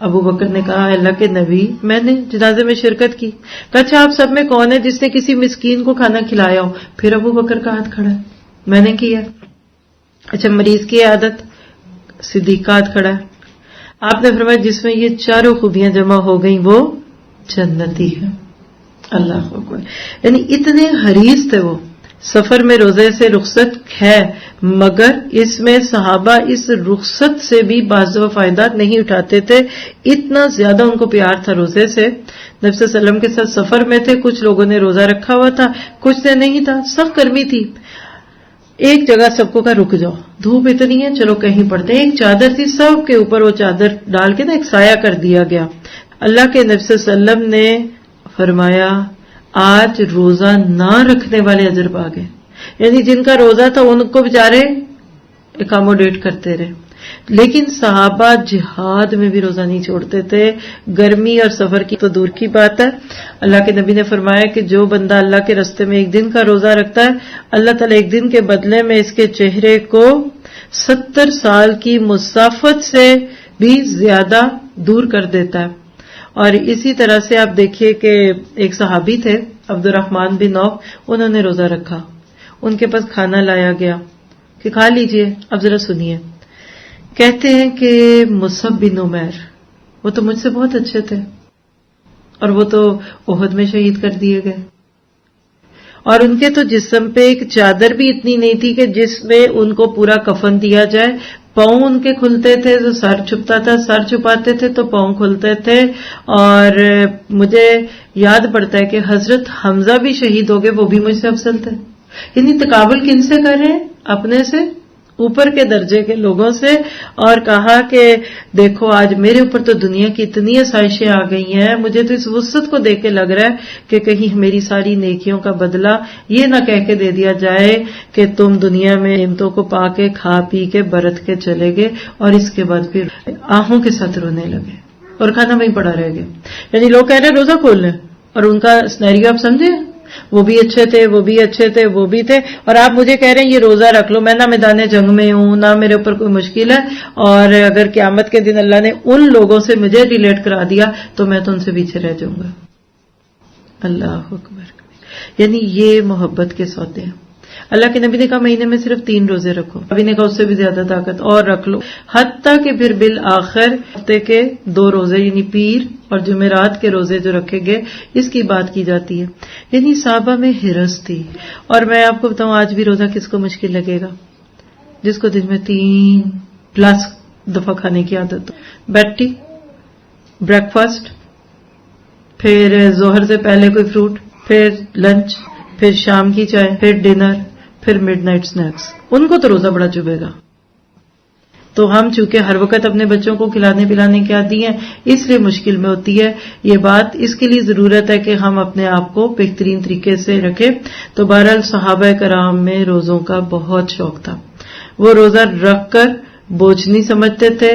ابو بکر نے کہا اللہ کے نبی میں نے جنازے میں شرکت کی. کہا اچھا آپ سب میں کون ہے جس نے کسی مسکین کو کھانا کھلایا ہو؟ پھر ابو بکر کا ہاتھ کھڑا ہے، میں نے کیا. اچھا مریض کی عادت؟ صدیق کا ہاتھ کھڑا ہے. آپ نے فرمایا جس میں یہ چاروں خوبیاں جمع ہو گئیں وہ جنتی ہے. اللہ اکبر. یعنی اتنے حریص تھے وہ. سفر میں روزے سے رخصت ہے، مگر اس میں صحابہ اس رخصت سے بھی بعض فائدہ نہیں اٹھاتے تھے. اتنا زیادہ ان کو پیار تھا روزے سے. نبی صلی اللہ علیہ وسلم کے ساتھ سفر میں تھے، کچھ لوگوں نے روزہ رکھا ہوا تھا، کچھ نے نہیں تھا. سخت گرمی تھی. ایک جگہ سب کو کہا رک جاؤ، دھوپ اتنی ہے چلو کہیں پڑتے. ایک چادر تھی، سب کے اوپر وہ چادر ڈال کے نا ایک سایہ کر دیا گیا. اللہ کے نبی صلی اللہ علیہ وسلم نے فرمایا آج روزہ نہ رکھنے والے اجر پا گئے. یعنی جن کا روزہ تھا ان کو بیچارے اکاموڈیٹ کرتے رہے. لیکن صحابہ جہاد میں بھی روزہ نہیں چھوڑتے تھے. گرمی اور سفر کی تو دور کی بات ہے. اللہ کے نبی نے فرمایا کہ جو بندہ اللہ کے راستے میں ایک دن کا روزہ رکھتا ہے، اللہ تعالیٰ ایک دن کے بدلے میں اس کے چہرے کو 70 سال کی مسافت سے بھی زیادہ دور کر دیتا ہے. اور اسی طرح سے آپ دیکھیے کہ ایک صحابی تھے عبد الرحمن بن عوف، انہوں نے روزہ رکھا. ان کے پاس کھانا لایا گیا کہ کھا لیجئے. اب ذرا سنیے، کہتے ہیں کہ مصعب بن عمیر وہ تو مجھ سے بہت اچھے تھے اور وہ تو احد میں شہید کر دیے گئے، اور ان کے تو جسم پہ ایک چادر بھی اتنی نہیں تھی کہ جس میں ان کو پورا کفن دیا جائے. پاؤں ان کے کھلتے تھے تو سر چھپتا تھا، سر چھپاتے تھے تو پاؤں کھلتے تھے. اور مجھے یاد پڑتا ہے کہ حضرت حمزہ بھی شہید ہو گئے، وہ بھی مجھ سے افضل تھے. یعنی تقابل کن سے کر رہے ہیں؟ اپنے سے اوپر کے درجے کے لوگوں سے. اور کہا کہ دیکھو آج میرے اوپر تو دنیا کی اتنی آسائشیں آ گئی ہیں، مجھے تو اس وسعت کو دیکھ کے لگ رہا ہے کہ کہیں میری ساری نیکیوں کا بدلہ یہ نہ کہہ کے دے دیا جائے کہ تم دنیا میں نعمتوں کو پا کے کھا پی کے برت کے چلے گئے اور اس کے بعد پھر آہوں کے ساتھ رونے لگے اور کھانا وہیں پڑا رہ گیا. یعنی لوگ کہہ رہے روزہ کھول لیں، اور ان کا سینیریو آپ سمجھے، وہ بھی اچھے تھے، وہ بھی اچھے تھے، وہ بھی تھے، اور آپ مجھے کہہ رہے ہیں یہ روزہ رکھ لو. میں نہ میدان جنگ میں ہوں، نہ میرے اوپر کوئی مشکل ہے، اور اگر قیامت کے دن اللہ نے ان لوگوں سے مجھے ریلیٹ کرا دیا تو میں تو ان سے پیچھے رہ جاؤں گا. اللہ اکبر. یعنی یہ محبت کے سودے ہیں. اللہ کے نبی نے کہا مہینے میں صرف 3 روزے رکھو، ابھی نے کہا اس سے بھی زیادہ طاقت اور رکھ لو، حتیٰ کہ پھر بالآخر ہفتے کے 2 روزے یعنی پیر اور جمعرات کے روزے جو رکھے گئے اس کی بات کی جاتی ہے. یعنی صحابہ میں حرص تھی. اور میں آپ کو بتاؤں آج بھی روزہ کس کو مشکل لگے گا؟ جس کو دن میں 3+ دفعہ کھانے کی عادت ہو. بیٹی، بریک فاسٹ، پھر ظہر سے پہلے کوئی فروٹ، پھر لنچ، پھر شام کی چائے، پھر ڈنر، پھر مڈ نائٹ سنیکس. ان کو تو روزہ بڑا چبھے گا. تو ہم چونکہ ہر وقت اپنے بچوں کو کھلانے پلانے کے عادی ہیں، اس لیے مشکل میں ہوتی ہے یہ بات. اس کے لیے ضرورت ہے کہ ہم اپنے آپ کو بہترین طریقے سے رکھیں. تو بہرحال صحابہ کرام میں روزوں کا بہت شوق تھا. وہ روزہ رکھ کر بوجھ نہیں سمجھتے تھے.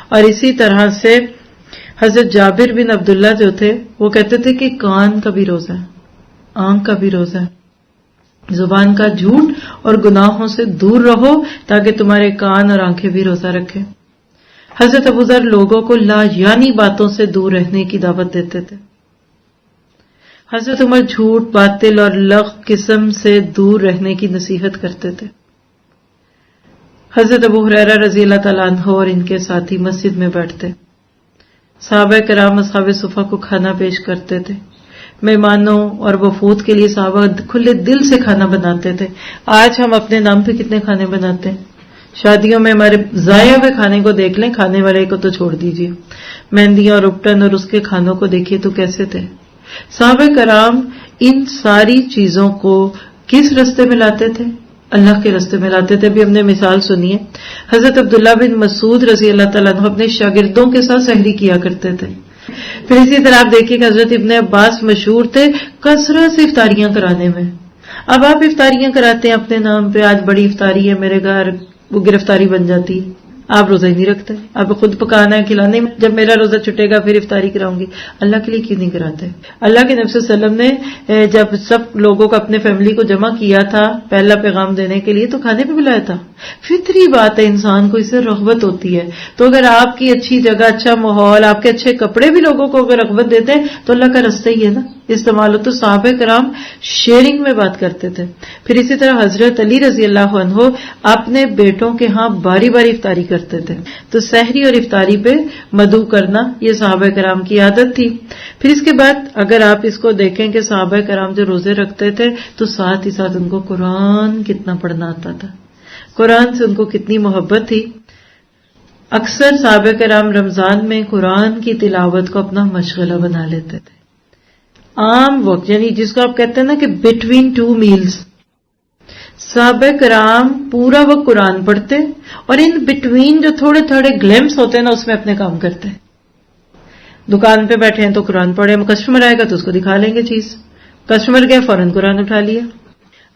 اور اسی طرح سے حضرت جابر بن عبداللہ جو تھے وہ کہتے تھے کہ کان کا بھی روزہ ہے، آنکھ کا بھی روزہ ہے. زبان کا جھوٹ اور گناہوں سے دور رہو تاکہ تمہارے کان اور آنکھیں بھی روزہ رکھیں. حضرت ابوذر لوگوں کو لا یعنی باتوں سے دور رہنے کی دعوت دیتے تھے. حضرت عمر جھوٹ، باطل اور لغو قسم سے دور رہنے کی نصیحت کرتے تھے. حضرت ابو ہریرہ رضی اللہ تعالیٰ عنہ اور ان کے ساتھی مسجد میں بیٹھتے. صحابہ کرام اصحاب صفہ کو کھانا پیش کرتے تھے. مہمانوں اور وفود کے لیے صحابہ کھلے دل سے کھانا بناتے تھے. آج ہم اپنے نام پہ کتنے کھانے بناتے ہیں. شادیوں میں ہمارے ضائع ہوئے کھانے کو دیکھ لیں، کھانے والے کو تو چھوڑ دیجیے. مہندیاں اور اپٹن اور اس کے کھانوں کو دیکھیے تو کیسے تھے. صحابہ کرام ان ساری چیزوں کو کس راستے میں لاتے تھے؟ اللہ کے راستے میں لاتے تھے. ابھی ہم نے مثال سنی ہے. حضرت عبداللہ بن مسعود رضی اللہ تعالیٰ عنہ اپنے شاگردوں کے ساتھ سحری کیا کرتے تھے. پھر اسی طرح آپ دیکھیے کہ حضرت ابن عباس مشہور تھے کثرت سے افطاریاں کرانے میں. اب آپ افطاریاں کراتے ہیں اپنے نام پہ، آج بڑی افطاری ہے میرے گھر، وہ گرفتاری بن جاتی ہے. آپ روزہ ہی نہیں رکھتے، آپ خود پکانا ہے کھلانے میں. جب میرا روزہ چھٹے گا پھر افطاری کراؤں گی. اللہ کے لیے کیوں نہیں کراتے؟ اللہ کے نبی صلی اللہ علیہ وسلم نے جب سب لوگوں کو اپنے فیملی کو جمع کیا تھا پہلا پیغام دینے کے لیے تو کھانے پہ بلایا تھا. فطری بات ہے، انسان کو اس سے رغبت ہوتی ہے. تو اگر آپ کی اچھی جگہ، اچھا ماحول، آپ کے اچھے کپڑے بھی لوگوں کو اگر رغبت دیتے ہیں تو اللہ کا رستہ ہی ہے نا استعمال ہو. تو صحابہ کرام شیئرنگ میں بات کرتے تھے. پھر اسی طرح حضرت علی رضی اللہ عنہ اپنے بیٹوں کے ہاں باری باری افطاری کرتے تھے. تو سحری اور افطاری پہ مدعو کرنا یہ صحابہ کرام کی عادت تھی. پھر اس کے بعد اگر آپ اس کو دیکھیں کہ صحابہ کرام جو روزے رکھتے تھے تو ساتھ ہی ساتھ ان کو قرآن کتنا پڑھنا آتا تھا، قرآن سے ان کو کتنی محبت تھی. اکثر صحابہ کرام رمضان میں قرآن کی تلاوت کو اپنا مشغلہ بنا لیتے تھے. عام وقت یعنی جس کو آپ کہتے ہیں نا کہ بٹوین 2 میلز، صحابہ کرام پورا وقت قرآن پڑھتے اور ان بٹوین جو تھوڑے تھوڑے گلمپس ہوتے ہیں نا اس میں اپنے کام کرتے. دکان پہ بیٹھے ہیں تو قرآن پڑھے، کسٹمر آئے گا تو اس کو دکھا لیں گے چیز، کسٹمر گئے فوراً قرآن اٹھا لیا.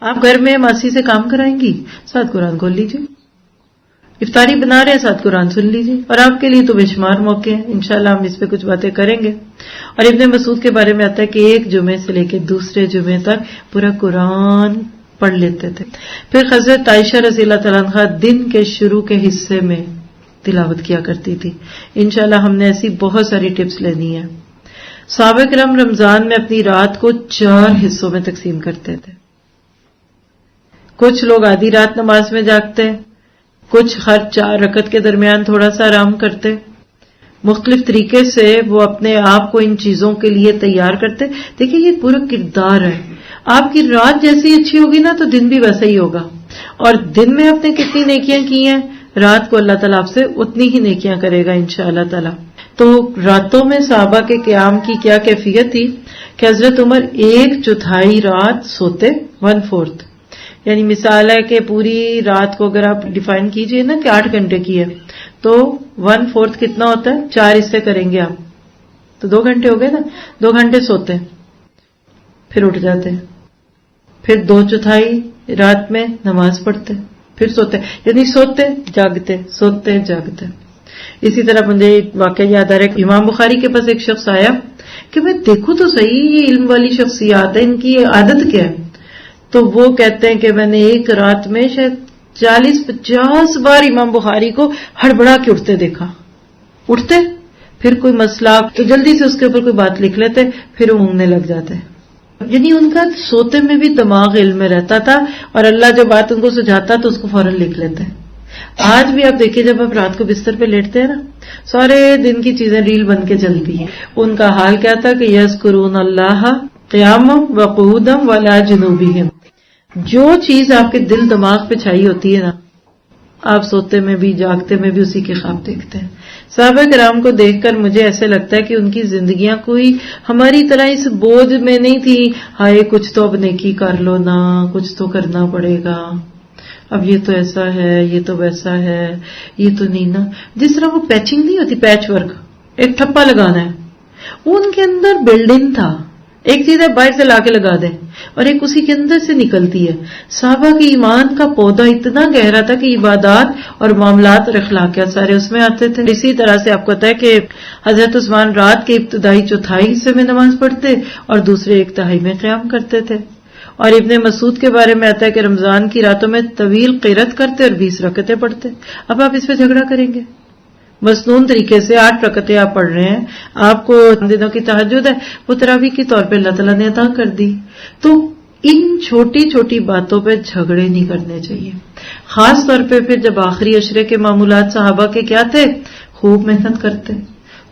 آپ گھر میں ماسی سے کام کرائیں گی، ساتھ قرآن کھول لیجیے. افطاری بنا رہے ہیں، ساتھ قرآن سن لیجیے. اور آپ کے لیے تو بے شمار موقع ہیں، انشاءاللہ ہم اس پہ کچھ باتیں کریں گے. اور ابن مسعود کے بارے میں آتا ہے کہ ایک جمعے سے لے کے دوسرے جمعے تک پورا قرآن پڑھ لیتے تھے. پھر حضرت عائشہ رضی اللہ تعالیٰ عنہ دن کے شروع کے حصے میں تلاوت کیا کرتی تھی. انشاءاللہ ہم نے ایسی بہت ساری ٹپس لینی ہے. صحابہ کرام رمضان میں اپنی رات کو 4 حصوں میں تقسیم کرتے تھے. کچھ لوگ آدھی رات نماز میں جاگتے، کچھ ہر 4 رکعت کے درمیان تھوڑا سا آرام کرتے. مختلف طریقے سے وہ اپنے آپ کو ان چیزوں کے لیے تیار کرتے. دیکھیں یہ پورا کردار ہے. آپ کی رات جیسی اچھی ہوگی نا تو دن بھی ویسا ہی ہوگا. اور دن میں آپ نے کتنی نیکیاں کی ہیں، رات کو اللہ تعالیٰ آپ سے اتنی ہی نیکیاں کرے گا انشاءاللہ تعالیٰ. تو راتوں میں صحابہ کے قیام کی کیا کیفیت تھی کہ حضرت عمر 1/4 رات سوتے، 1/4. یعنی مثال ہے کہ پوری رات کو اگر آپ ڈیفائن کیجئے نا کہ 8 گھنٹے کی ہے تو 1/4 کتنا ہوتا ہے، 4 حصے کریں گے آپ تو 2 گھنٹے ہو گئے نا. 2 گھنٹے سوتے، پھر اٹھ جاتے، پھر 2/4 رات میں نماز پڑھتے، پھر سوتے. یعنی سوتے جاگتے سوتے جاگتے. اسی طرح مجھے ایک واقعہ یاد آ رہا ہے. امام بخاری کے پاس ایک شخص آیا کہ میں دیکھوں تو صحیح یہ علم والی شخصیات ہے، ان کی عادت کیا ہے. تو وہ کہتے ہیں کہ میں نے ایک رات میں شاید 40-50 بار امام بخاری کو ہڑبڑا کے اٹھتے دیکھا. اٹھتے پھر کوئی مسئلہ تو جلدی سے اس کے اوپر کوئی بات لکھ لیتے، پھر وہ اونگنے لگ جاتے. یعنی ان کا سوتے میں بھی دماغ علم میں رہتا تھا اور اللہ جو بات ان کو سجھاتا تو اس کو فوراً لکھ لیتے. آج بھی آپ دیکھیے جب آپ رات کو بستر پہ لیٹتے ہیں نا، سارے دن کی چیزیں ریل بن کے چلتی ہیں. ان کا حال کیا تھا کہ یذکرون اللہ قیاما وقعودا وعلی جنوبہم. جو چیز آپ کے دل دماغ پہ چھائی ہوتی ہے نا، آپ سوتے میں بھی جاگتے میں بھی اسی کے خواب دیکھتے ہیں. صحابہ کرام کو دیکھ کر مجھے ایسے لگتا ہے کہ ان کی زندگیاں کوئی ہماری طرح اس بوجھ میں نہیں تھی، ہائے کچھ تو اب نیکی کر لو نا، کچھ تو کرنا پڑے گا، اب یہ تو ایسا ہے، یہ تو ویسا ہے، یہ تو نہیں نا. جس طرح وہ پیچنگ نہیں ہوتی، پیچ ورک، ایک ٹھپا لگانا ہے، وہ ان کے اندر بلڈنگ تھا. ایک چیز ہے باہر سے لا کے لگا دیں اور ایک اسی کے اندر سے نکلتی ہے. صحابہ کے ایمان کا پودا اتنا گہرا تھا کہ عبادات اور معاملات اور اخلاقیات سارے اس میں آتے تھے. اسی طرح سے آپ کو پتا ہے کہ حضرت عثمان رات کے ابتدائی 1/4 حصے میں نماز پڑھتے اور دوسرے 1/3 میں قیام کرتے تھے. اور ابن مسعود کے بارے میں آتا ہے کہ رمضان کی راتوں میں طویل قرات کرتے اور 20 رکعتیں پڑھتے. اب آپ اس پہ جھگڑا کریں گے؟ مصنون طریقے سے 8 رکعتیں آپ پڑھ رہے ہیں، آپ کو دنوں کی تہجد ہے وہ تراویح کے طور پہ اللہ تعالیٰ نے عطا کر دی. تو ان چھوٹی چھوٹی باتوں پہ جھگڑے نہیں کرنے چاہیے. خاص طور پہ پھر جب آخری عشرے کے معمولات صحابہ کے کیا تھے، خوب محنت کرتے،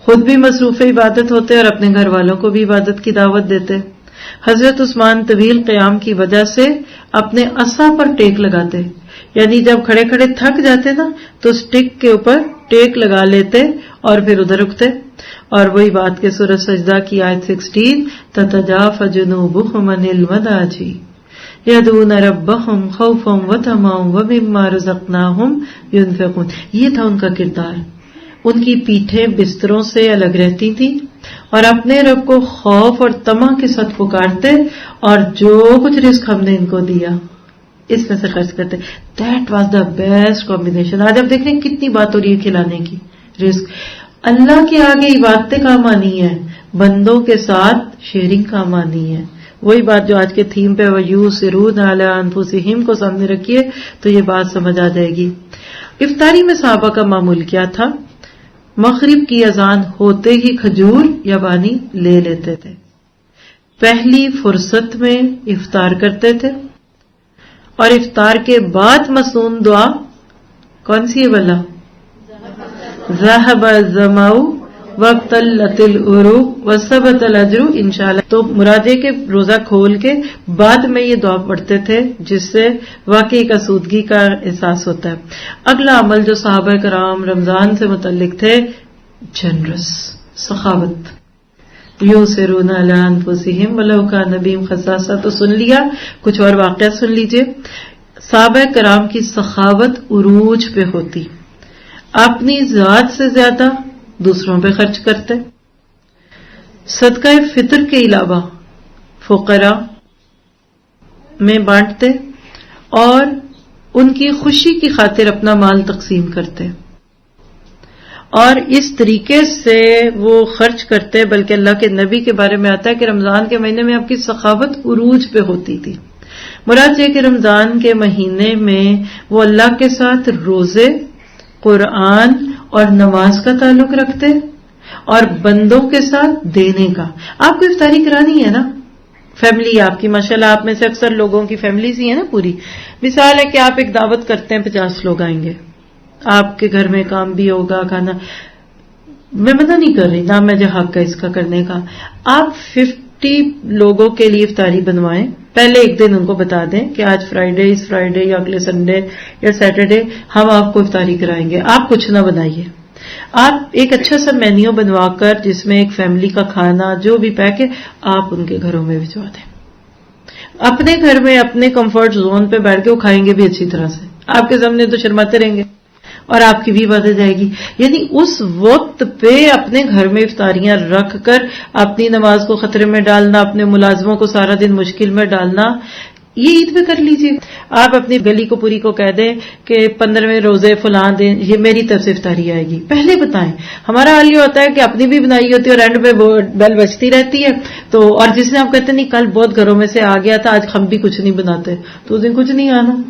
خود بھی مصروف عبادت ہوتے اور اپنے گھر والوں کو بھی عبادت کی دعوت دیتے. حضرت عثمان طویل قیام کی وجہ سے اپنے عصا پر ٹیک لگاتے. یعنی جب کھڑے کھڑے تھک جاتے نا تو اسٹک کے اوپر ٹیک لگا لیتے اور پھر ادھر رکتے. اور وہی بات کے سورۃ سجدہ کی آیت 16 تتجافى جنوبهم عن المضاجع يدعون ربهم خوفا وطمعا ومما رزقناهم ينفقون. یہ تھا ان کا کردار. ان کی پیٹھیں بستروں سے الگ رہتی تھی اور اپنے رب کو خوف اور طمع کے ساتھ پکارتے اور جو کچھ رزق ہم نے ان کو دیا اس میں سے خرچ کرتے. That was the best combination. آج آپ دیکھ رہے ہیں کتنی بات ہو رہی ہے کھلانے کی. رزق اللہ کے آگے عبادتیں کام آنی ہے، بندوں کے ساتھ شیئرنگ کام آنی ہے. وہی بات جو آج کے تھیم پہ وَيُؤْثِرُونَ عَلَىٰ أَنفُسِهِمْ کو سامنے رکھیے تو یہ بات سمجھ آ جائے گی. افطاری میں صحابہ کا معمول کیا تھا؟ مغرب کی اذان ہوتے ہی کھجور یا پانی لے لیتے تھے، پہلی فرصت میں افطار کرتے تھے اور افطار کے بعد مصنون دعا کون سی ہے بلا؟ ذهب الظمأ وابتلت العروق وثبت الاجر انشاءاللہ. تو مراد ہے کہ روزہ کھول کے بعد میں یہ دعا پڑھتے تھے جس سے واقعی کسودگی کا احساس ہوتا ہے. اگلا عمل جو صحابہ کرام رمضان سے متعلق تھے، جنرس، سخاوت. یؤثرون علی انفسہم ولو کان بہم خصاصہ. تو سن لیا، کچھ اور واقعہ سن لیجئے. صحابہ کرام کی سخاوت عروج پہ ہوتی، اپنی ذات سے زیادہ دوسروں پہ خرچ کرتے، صدقہ فطر کے علاوہ فقراء میں بانٹتے اور ان کی خوشی کی خاطر اپنا مال تقسیم کرتے. اور اس طریقے سے وہ خرچ کرتے، بلکہ اللہ کے نبی کے بارے میں آتا ہے کہ رمضان کے مہینے میں آپ کی سخاوت عروج پہ ہوتی تھی. مراد یہ کہ رمضان کے مہینے میں وہ اللہ کے ساتھ روزے، قرآن اور نماز کا تعلق رکھتے ہیں اور بندوں کے ساتھ دینے کا. آپ کو افطاری کرانی ہے نا، فیملی آپ کی ماشاءاللہ آپ میں سے اکثر لوگوں کی فیملیز ہی ہے نا پوری. مثال ہے کہ آپ ایک دعوت کرتے ہیں 50 لوگ آئیں گے، آپ کے گھر میں کام بھی ہوگا، کھانا. میں منع نہیں کر رہی نہ، میں جو حق ہے اس کا کرنے کا. آپ 50 لوگوں کے لیے افطاری بنوائیں. پہلے ایک دن ان کو بتا دیں کہ آج فرائیڈے، اس فرائیڈے یا اگلے سنڈے یا سیٹرڈے ہم آپ کو افطاری کرائیں گے. آپ کچھ نہ بنائیے، آپ ایک اچھا سا مینیو بنوا کر جس میں ایک فیملی کا کھانا جو بھی پیک ہے آپ ان کے گھروں میں بھجوا دیں. اپنے گھر میں اپنے کمفرٹ زون پہ بیٹھ کے وہ کھائیں گے بھی اچھی طرح سے. آپ کے سامنے تو شرماتے رہیں گے اور آپ کی بھی عبادت جائے گی. یعنی اس وقت پہ اپنے گھر میں افطاریاں رکھ کر اپنی نماز کو خطرے میں ڈالنا، اپنے ملازموں کو سارا دن مشکل میں ڈالنا، یہ عید پہ کر لیجیے. آپ اپنی گلی کو پوری کو کہہ دیں کہ 15ویں روزے فلاں دن یہ میری طرف سے افطاری آئے گی. پہلے بتائیں. ہمارا حال یہ ہوتا ہے کہ اپنی بھی بنائی ہوتی ہے اور اینڈ پہ بیل بجتی رہتی ہے تو، اور جس نے آپ کہتے ہیں نہیں کل بہت گھروں میں سے آ گیا تھا آج ہم بھی کچھ نہیں بناتے تو اس دن کچھ نہیں آنا.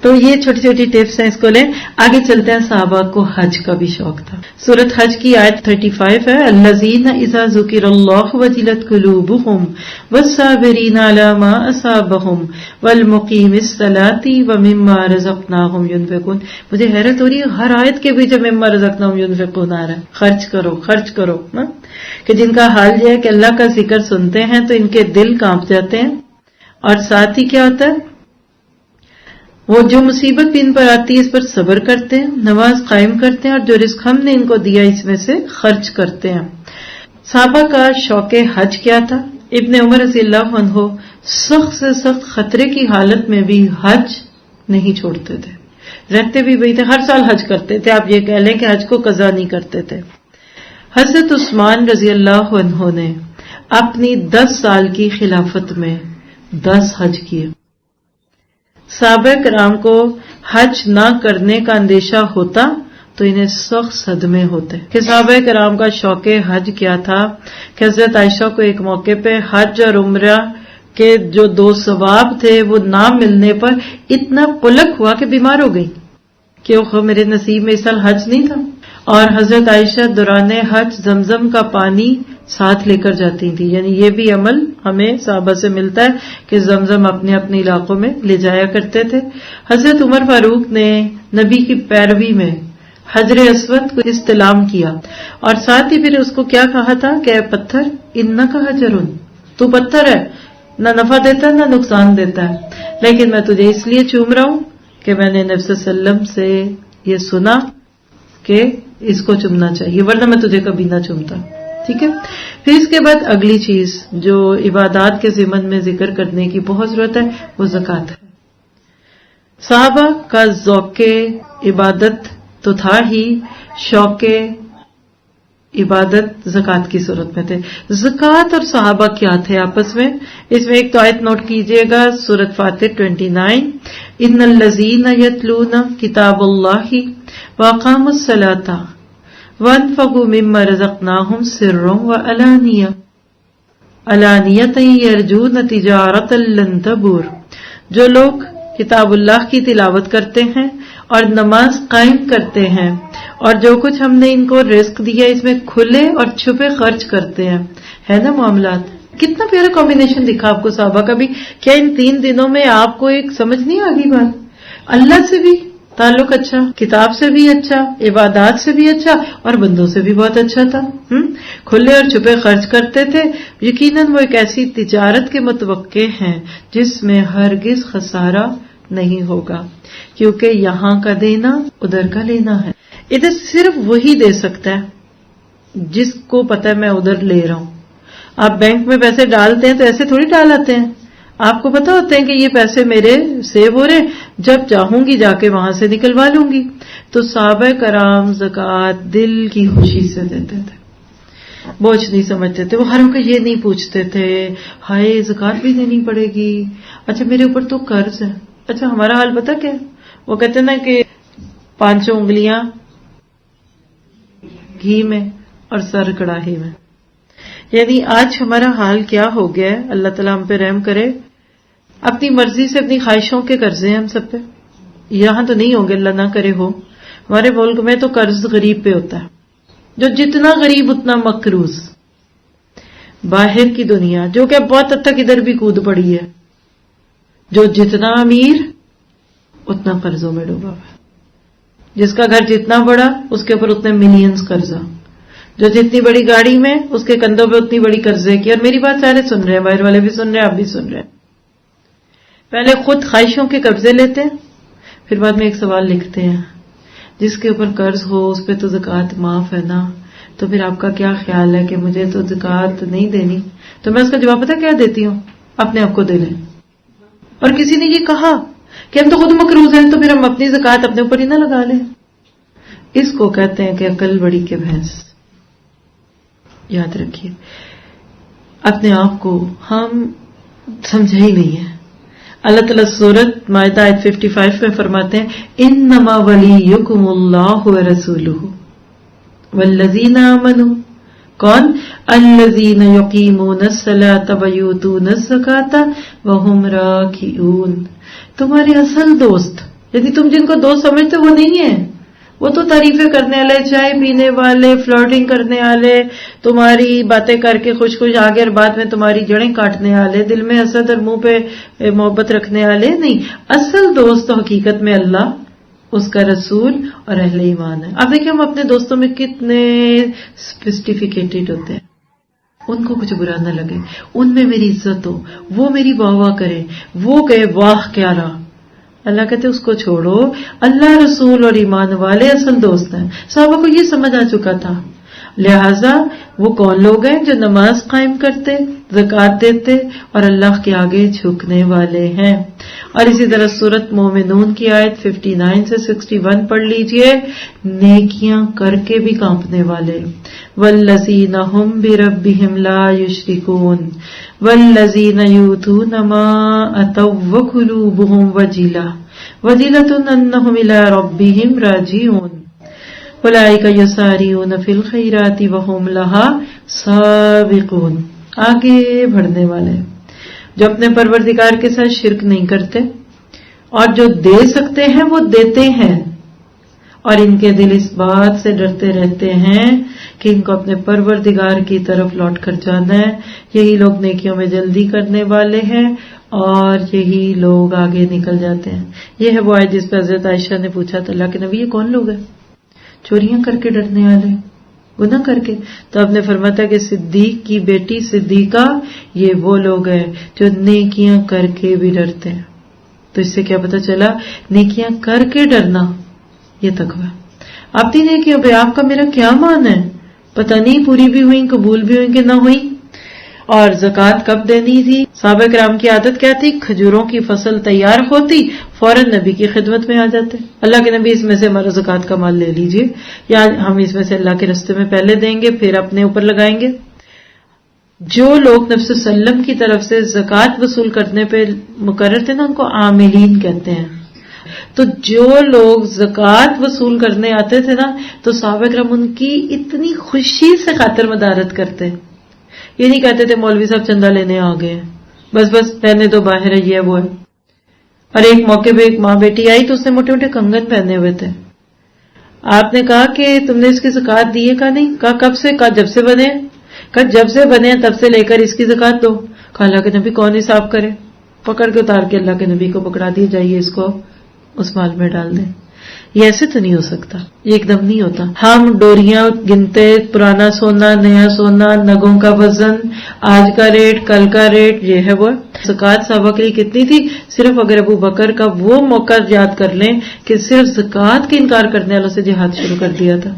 تو یہ چھوٹی چھوٹی ٹپس ہیں، اس کو لیں. آگے چلتے ہیں. صحابہ کو حج کا بھی شوق تھا. سورۃ حج کی آیت 35 ہے، الذین اذا ذکر اللہ وجلت قلوبہم والصابرین علی ما اصابہم والمقیم الصلاۃ ومما رزقناہم ینفقون. مجھے حیرت ہو رہی ہے ہر آیت کے پیچھے مما رزقناہم ینفقون آ رہا ہے. خرچ کرو خرچ کرو، کہ جن کا حال یہ ہے کہ اللہ کا ذکر سنتے ہیں تو ان کے دل کانپ جاتے ہیں. اور ساتھ ہی کیا ہوتا ہے، وہ جو مصیبت بھی ان پر آتی ہے اس پر صبر کرتے ہیں، نماز قائم کرتے ہیں اور جو رزق ہم نے ان کو دیا اس میں سے خرچ کرتے ہیں. صحابہ کا شوق حج کیا تھا؟ ابن عمر رضی اللہ عنہ سخت سے سخت خطرے کی حالت میں بھی حج نہیں چھوڑتے تھے. رہتے بھی وہی تھے، ہر سال حج کرتے تھے. آپ یہ کہہ لیں کہ حج کو قضا نہیں کرتے تھے. حضرت عثمان رضی اللہ عنہ نے اپنی 10 سال کی خلافت میں 10 حج کیے. صحابہ کرام کو حج نہ کرنے کا اندیشہ ہوتا تو انہیں سخت صدمے ہوتے کہ صحابہ کرام کا شوق حج کیا تھا کہ حضرت عائشہ کو ایک موقع پہ حج اور عمرہ کے جو 2 ثواب تھے وہ نہ ملنے پر اتنا پلک ہوا کہ بیمار ہو گئی کہ اوہ میرے نصیب میں اس سال حج نہیں تھا. اور حضرت عائشہ دوران حج زمزم کا پانی ساتھ لے کر جاتی تھی. یعنی یہ بھی عمل ہمیں صحابہ سے ملتا ہے کہ زمزم اپنے اپنے علاقوں میں لے جایا کرتے تھے. حضرت عمر فاروق نے نبی کی پیروی میں حجر اسود کو استلام کیا اور ساتھ ہی پھر اس کو کیا کہا تھا کہ اے پتھر انک حجرن، تو پتھر ہے، نہ نفع دیتا نہ نقصان دیتا ہے، لیکن میں تجھے اس لیے چوم رہا ہوں کہ میں نے نبی صلی اللہ علیہ وسلم سے یہ سنا کہ اس کو چومنا چاہیے ورنہ میں تجھے کبھی نہ چومتا. ٹھیک ہے. پھر اس کے بعد اگلی چیز جو عبادات کے ضمن میں ذکر کرنے کی بہت ضرورت ہے وہ زکوٰۃ ہے. صحابہ کا ذوق عبادت تو تھا ہی، شوق عبادت زکوٰۃ کی صورت میں تھے. زکوٰۃ اور صحابہ کیا تھے آپس میں؟ اس میں ایک تو آیت نوٹ کیجئے گا، سورۃ فاتر 29، ان الذین یتلون کتاب اللہ واقاموا الصلاۃ وانفقوا مما رزقناہم سرا وعلانیہ علانیۃ یرجون تجارۃ لن تبور. جو لوگ کتاب اللہ کی تلاوت کرتے ہیں اور نماز قائم کرتے ہیں اور جو کچھ ہم نے ان کو رزق دیا اس میں کھلے اور چھپے خرچ کرتے ہیں. ہے نا معاملات؟ کتنا پیارا کمبینیشن دکھا آپ کو صحابہ کا بھی. کیا ان 3 دنوں میں آپ کو ایک سمجھ نہیں آ گئی بات؟ اللہ سے بھی تعلق اچھا، کتاب سے بھی اچھا، عبادات سے بھی اچھا اور بندوں سے بھی بہت اچھا تھا. کھلے اور چھپے خرچ کرتے تھے. یقیناً وہ ایک ایسی تجارت کے متوقع ہیں جس میں ہرگز خسارہ نہیں ہوگا، کیونکہ یہاں کا دینا ادھر کا لینا ہے. ادھر صرف وہی دے سکتا ہے جس کو پتہ ہے میں ادھر لے رہا ہوں. آپ بینک میں پیسے ڈالتے ہیں تو ایسے تھوڑی ڈال آتے ہیں، آپ کو پتا ہوتے ہیں کہ یہ پیسے میرے سیو ہو رہے، جب چاہوں گی جا کے وہاں سے نکلوا لوں گی. تو صحابہ کرام زکوٰۃ دل کی خوشی سے دیتے تھے، بوجھ نہیں سمجھتے تھے. وہ ہر وقت یہ نہیں پوچھتے تھے ہائے زکوٰۃ بھی دینی پڑے گی، اچھا میرے اوپر تو قرض ہے. اچھا ہمارا حال پتا کیا؟ وہ کہتے نا کہ 5 انگلیاں گھی میں اور سر کڑاہی میں. یعنی آج ہمارا حال کیا ہو گیا ہے، اللہ تعالیٰ ہم پہ رحم کرے. اپنی مرضی سے اپنی خواہشوں کے قرضے ہیں ہم سب پہ. یہاں تو نہیں ہوں گے، اللہ نہ کرے ہو، ہمارے ملک میں تو قرض غریب پہ ہوتا ہے، جو جتنا غریب اتنا مقروض. باہر کی دنیا جو کہ بہت حد تک ادھر بھی کود پڑی ہے، جو جتنا امیر اتنا قرضوں میں ڈوبا ہوا ہے. جس کا گھر جتنا بڑا اس کے اوپر اتنے ملینز قرضہ، جو جتنی بڑی گاڑی میں اس کے کندھوں پہ اتنی بڑی قرضے کی. اور میری بات سارے سن رہے ہیں، باہر والے بھی سن رہے ہیں، آپ بھی سن رہے ہیں. پہلے خود خواہشوں کے قبضے لیتے ہیں، پھر بعد میں ایک سوال لکھتے ہیں جس کے اوپر قرض ہو اس پہ تو زکوٰۃ معاف ہے نا، تو پھر آپ کا کیا خیال ہے کہ مجھے تو زکوٰۃ نہیں دینی؟ تو میں اس کا جواب پتہ کیا دیتی ہوں؟ اپنے آپ کو دے لیں. اور کسی نے یہ کہا کہ ہم تو خود مقروض ہیں تو پھر ہم اپنی زکوٰۃ اپنے اوپر ہی نہ لگا لیں. اس کو کہتے ہیں کہ عقل بڑی کہ بھینس. یاد رکھیے اپنے آپ کو ہم سمجھے ہی نہیں ہے. اللہ تعالیٰ سورۃ مائدہ آیت 55 میں فرماتے ہیں انما ولیکم اللہ ورسولہ والذین آمنوا. کون؟ الذین یقیمون الصلاۃ ویؤتون الزکاۃ وہم راکعون. تمہارے اصل دوست، یعنی تم جن کو دوست سمجھتے وہ نہیں ہیں، وہ تو تعریفیں کرنے والے، چائے پینے والے، فلرٹنگ کرنے والے، تمہاری باتیں کر کے خوش خوش آگے اور بعد میں تمہاری جڑیں کاٹنے والے، دل میں حسد اور منہ پہ محبت رکھنے والے نہیں. اصل دوست تو حقیقت میں اللہ، اس کا رسول اور اہل ایمان ہے. اب دیکھیں ہم اپنے دوستوں میں کتنے سفسٹیفیکیٹڈ ہوتے ہیں. ان کو کچھ برا نہ لگے، ان میں میری عزت ہو، وہ میری واہ واہ کرے، وہ کہے واہ کیا رہا. اللہ کہتے اس کو چھوڑو، اللہ رسول اور ایمان والے اصل دوست ہیں. صحابہ کو یہ سمجھ آ چکا تھا، لہذا وہ کون لوگ ہیں جو نماز قائم کرتے، زکوٰۃ دیتے اور اللہ کے آگے جھکنے والے ہیں. اور اسی طرح سورۃ مومنون کی آیت 59 سے 61 پڑھ لیجئے، نیکیاں کر کے بھی کانپنے والے. والذین ھم بربہم لا یشرکون والذین یؤتون ما اتوا وقلوبہم وجلۃ انہم الی ربہم راجعون اولئک یسارعون فی الخیرات وہم لہا سابقون. آگے بڑھنے والے جو اپنے پروردگار کے ساتھ شرک نہیں کرتے اور جو دے سکتے ہیں وہ دیتے ہیں، اور ان کے دل اس بات سے ڈرتے رہتے ہیں کہ ان کو اپنے پروردگار کی طرف لوٹ کر جانا ہے. یہی لوگ نیکیوں میں جلدی کرنے والے ہیں اور یہی لوگ آگے نکل جاتے ہیں. یہ ہے وہ آیت جس پہ حضرت عائشہ نے پوچھا تھا اللہ کے نبی یہ کون لوگ ہیں؟ چوریاں کر کے ڈرنے والے، گناہ کر کے. تو آپ نے فرمایا کہ صدیق کی بیٹی صدیقہ یہ وہ لوگ ہیں جو نیکیاں کر کے بھی ڈرتے ہیں. تو اس سے کیا پتا چلا؟ نیکیاں کر کے ڈرنا یہ تقویٰ. اپنی نیکیوں پہ آپ کا میرا کیا مان ہے؟ پتہ نہیں پوری بھی ہوئی، قبول بھی ہوئی کہ نہ ہوئی. اور زکوٰۃ کب دینی تھی؟ صحابہ کرام کی عادت کیا تھی؟ کھجوروں کی فصل تیار ہوتی فوراً نبی کی خدمت میں آ جاتے، اللہ کے نبی اس میں سے ہمارا زکوٰۃ کا مال لے لیجئے، یا ہم اس میں سے اللہ کے راستے میں پہلے دیں گے پھر اپنے اوپر لگائیں گے. جو لوگ نبی صلی اللہ علیہ وسلم کی طرف سے زکوٰۃ وصول کرنے پہ مقرر تھے نا ان کو عاملین کہتے ہیں. تو جو لوگ زکوٰۃ وصول کرنے آتے تھے نا تو صحابہ کرام ان کی اتنی خوشی سے خاطر مدارت کرتے. یہ نہیں کہتے تھے مولوی صاحب چندہ لینے آ گئے ہیں، بس پہنے تو باہر ہے یہ وہ ہے. اور ایک موقع پہ ایک ماں بیٹی آئی تو اس نے موٹے موٹے کنگن پہنے ہوئے تھے. آپ نے کہا کہ تم نے اس کی زکوٰۃ دی ہے؟ کہا نہیں. کہا کب سے؟ کہا جب سے بنے. کہا جب سے بنے تب سے لے کر اس کی زکوٰۃ دو. کہا اللہ کے نبی کون حساب کرے؟ پکڑ کے اتار کے اللہ کے نبی کو پکڑا دیے، جائیے اس کو اس مال میں ڈال دیں. یہ ایسے تو نہیں ہو سکتا، یہ ایک دم نہیں ہوتا. ہم ڈوریاں گنتے، پرانا سونا، نیا سونا، نگوں کا وزن، آج کا ریٹ، کل کا ریٹ، یہ ہے وہ. زکوٰۃ صحابہ کے لیے کتنی تھی؟ صرف اگر ابو بکر کا وہ موقع یاد کر لیں کہ صرف زکوٰۃ کے انکار کرنے والوں سے جہاد شروع کر دیا تھا.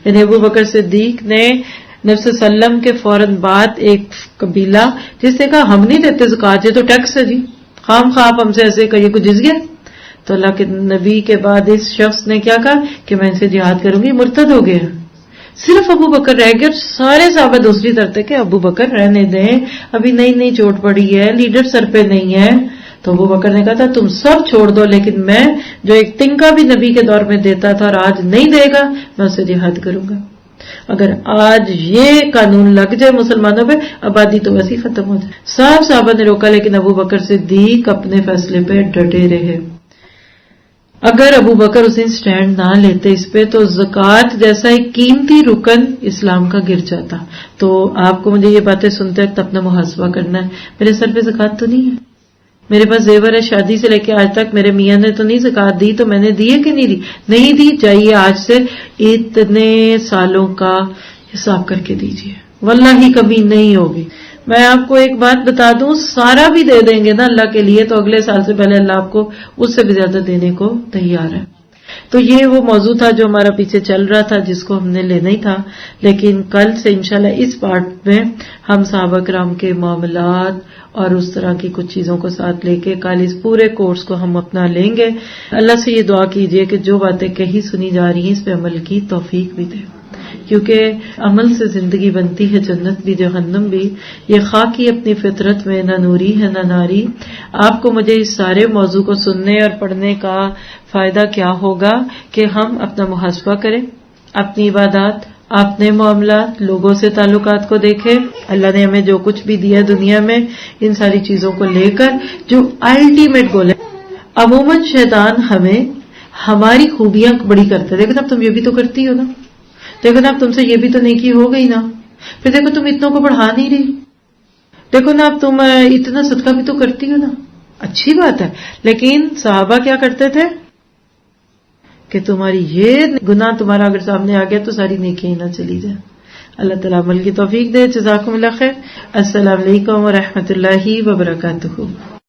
یعنی ابو بکر صدیق نے نبی صلی اللہ علیہ وسلم کے فوراً بعد ایک قبیلہ جس نے کہا ہم نہیں دیتے زکوٰۃ، یہ تو ٹیکس ہے جی، خام خواہ ہم سے ایسے کہیے کو جز گیا. تو اللہ کے نبی کے بعد اس شخص نے کیا کہا کہ میں ان سے جہاد کروں گی، مرتد ہو گیا. صرف ابو بکر رہ گئے اور سارے صحابہ دوسری طرف تھے کہ ابو بکر رہنے دیں، ابھی نئی نئی چوٹ پڑی ہے، لیڈر سر پہ نہیں ہے. تو ابو بکر نے کہا تھا تم سب چھوڑ دو لیکن میں جو ایک تنکا بھی نبی کے دور میں دیتا تھا اور آج نہیں دے گا میں اسے جہاد کروں گا. اگر آج یہ قانون لگ جائے مسلمانوں پہ آبادی تو ویسے ہی ختم ہو جائے. سب صحابہ نے روکا لیکن ابو بکر صدیق اپنے فیصلے پہ ڈٹے رہے. اگر ابو بکر اس دن سٹینڈ نہ لیتے اس پہ تو زکوٰۃ جیسا ایک قیمتی رکن اسلام کا گر جاتا. تو آپ کو مجھے یہ باتیں سنتے وقت اپنا محاسبہ کرنا ہے، میرے سر پہ زکوٰۃ تو نہیں ہے، میرے پاس زیور ہے، شادی سے لے کے آج تک میرے میاں نے تو نہیں زکوٰۃ دی، تو میں نے دی ہے کہ نہیں دی؟ نہیں دی. جائیے آج سے اتنے سالوں کا حساب کر کے دیجیے، واللہ کمی نہیں ہوگی. میں آپ کو ایک بات بتا دوں، سارا بھی دے دیں گے نا اللہ کے لیے تو اگلے سال سے پہلے اللہ آپ کو اس سے بھی زیادہ دینے کو تیار ہے. تو یہ وہ موضوع تھا جو ہمارا پیچھے چل رہا تھا، جس کو ہم نے لینا ہی تھا. لیکن کل سے انشاءاللہ اس پارٹ میں ہم صحابہ کرام کے معاملات اور اس طرح کی کچھ چیزوں کو ساتھ لے کے کل اس پورے کورس کو ہم اپنا لیں گے. اللہ سے یہ دعا کیجئے کہ جو باتیں کہی سنی جا رہی ہیں اس پہ عمل کی توفیق بھی دے، کیونکہ عمل سے زندگی بنتی ہے، جنت بھی جہنم بھی. یہ خاکی اپنی فطرت میں نہ نوری ہے نہ ناری. آپ کو مجھے اس سارے موضوع کو سننے اور پڑھنے کا فائدہ کیا ہوگا کہ ہم اپنا محاسبہ کریں، اپنی عبادات، اپنے معاملات، لوگوں سے تعلقات کو دیکھیں. اللہ نے ہمیں جو کچھ بھی دیا دنیا میں ان ساری چیزوں کو لے کر جو الٹیمیٹ گول ہے. عموماً شیطان ہمیں ہماری خوبیاں بڑی کرتا ہے. دیکھو نا تم یہ بھی تو کرتی ہو نا، دیکھو نا اب تم سے یہ بھی تو نیکی ہو گئی نا، پھر دیکھو تم اتنوں کو بڑھا نہیں رہی، دیکھو نا اب تم اتنا صدقہ بھی تو کرتی ہو نا. اچھی بات ہے، لیکن صحابہ کیا کرتے تھے کہ تمہاری یہ گناہ تمہارا اگر سامنے آ گیا تو ساری نیکی نہ چلی جائے. اللہ تعالیٰ عمل کی توفیق دے. جزاکم اللہ خیر. السلام علیکم ورحمۃ اللہ وبرکاتہ.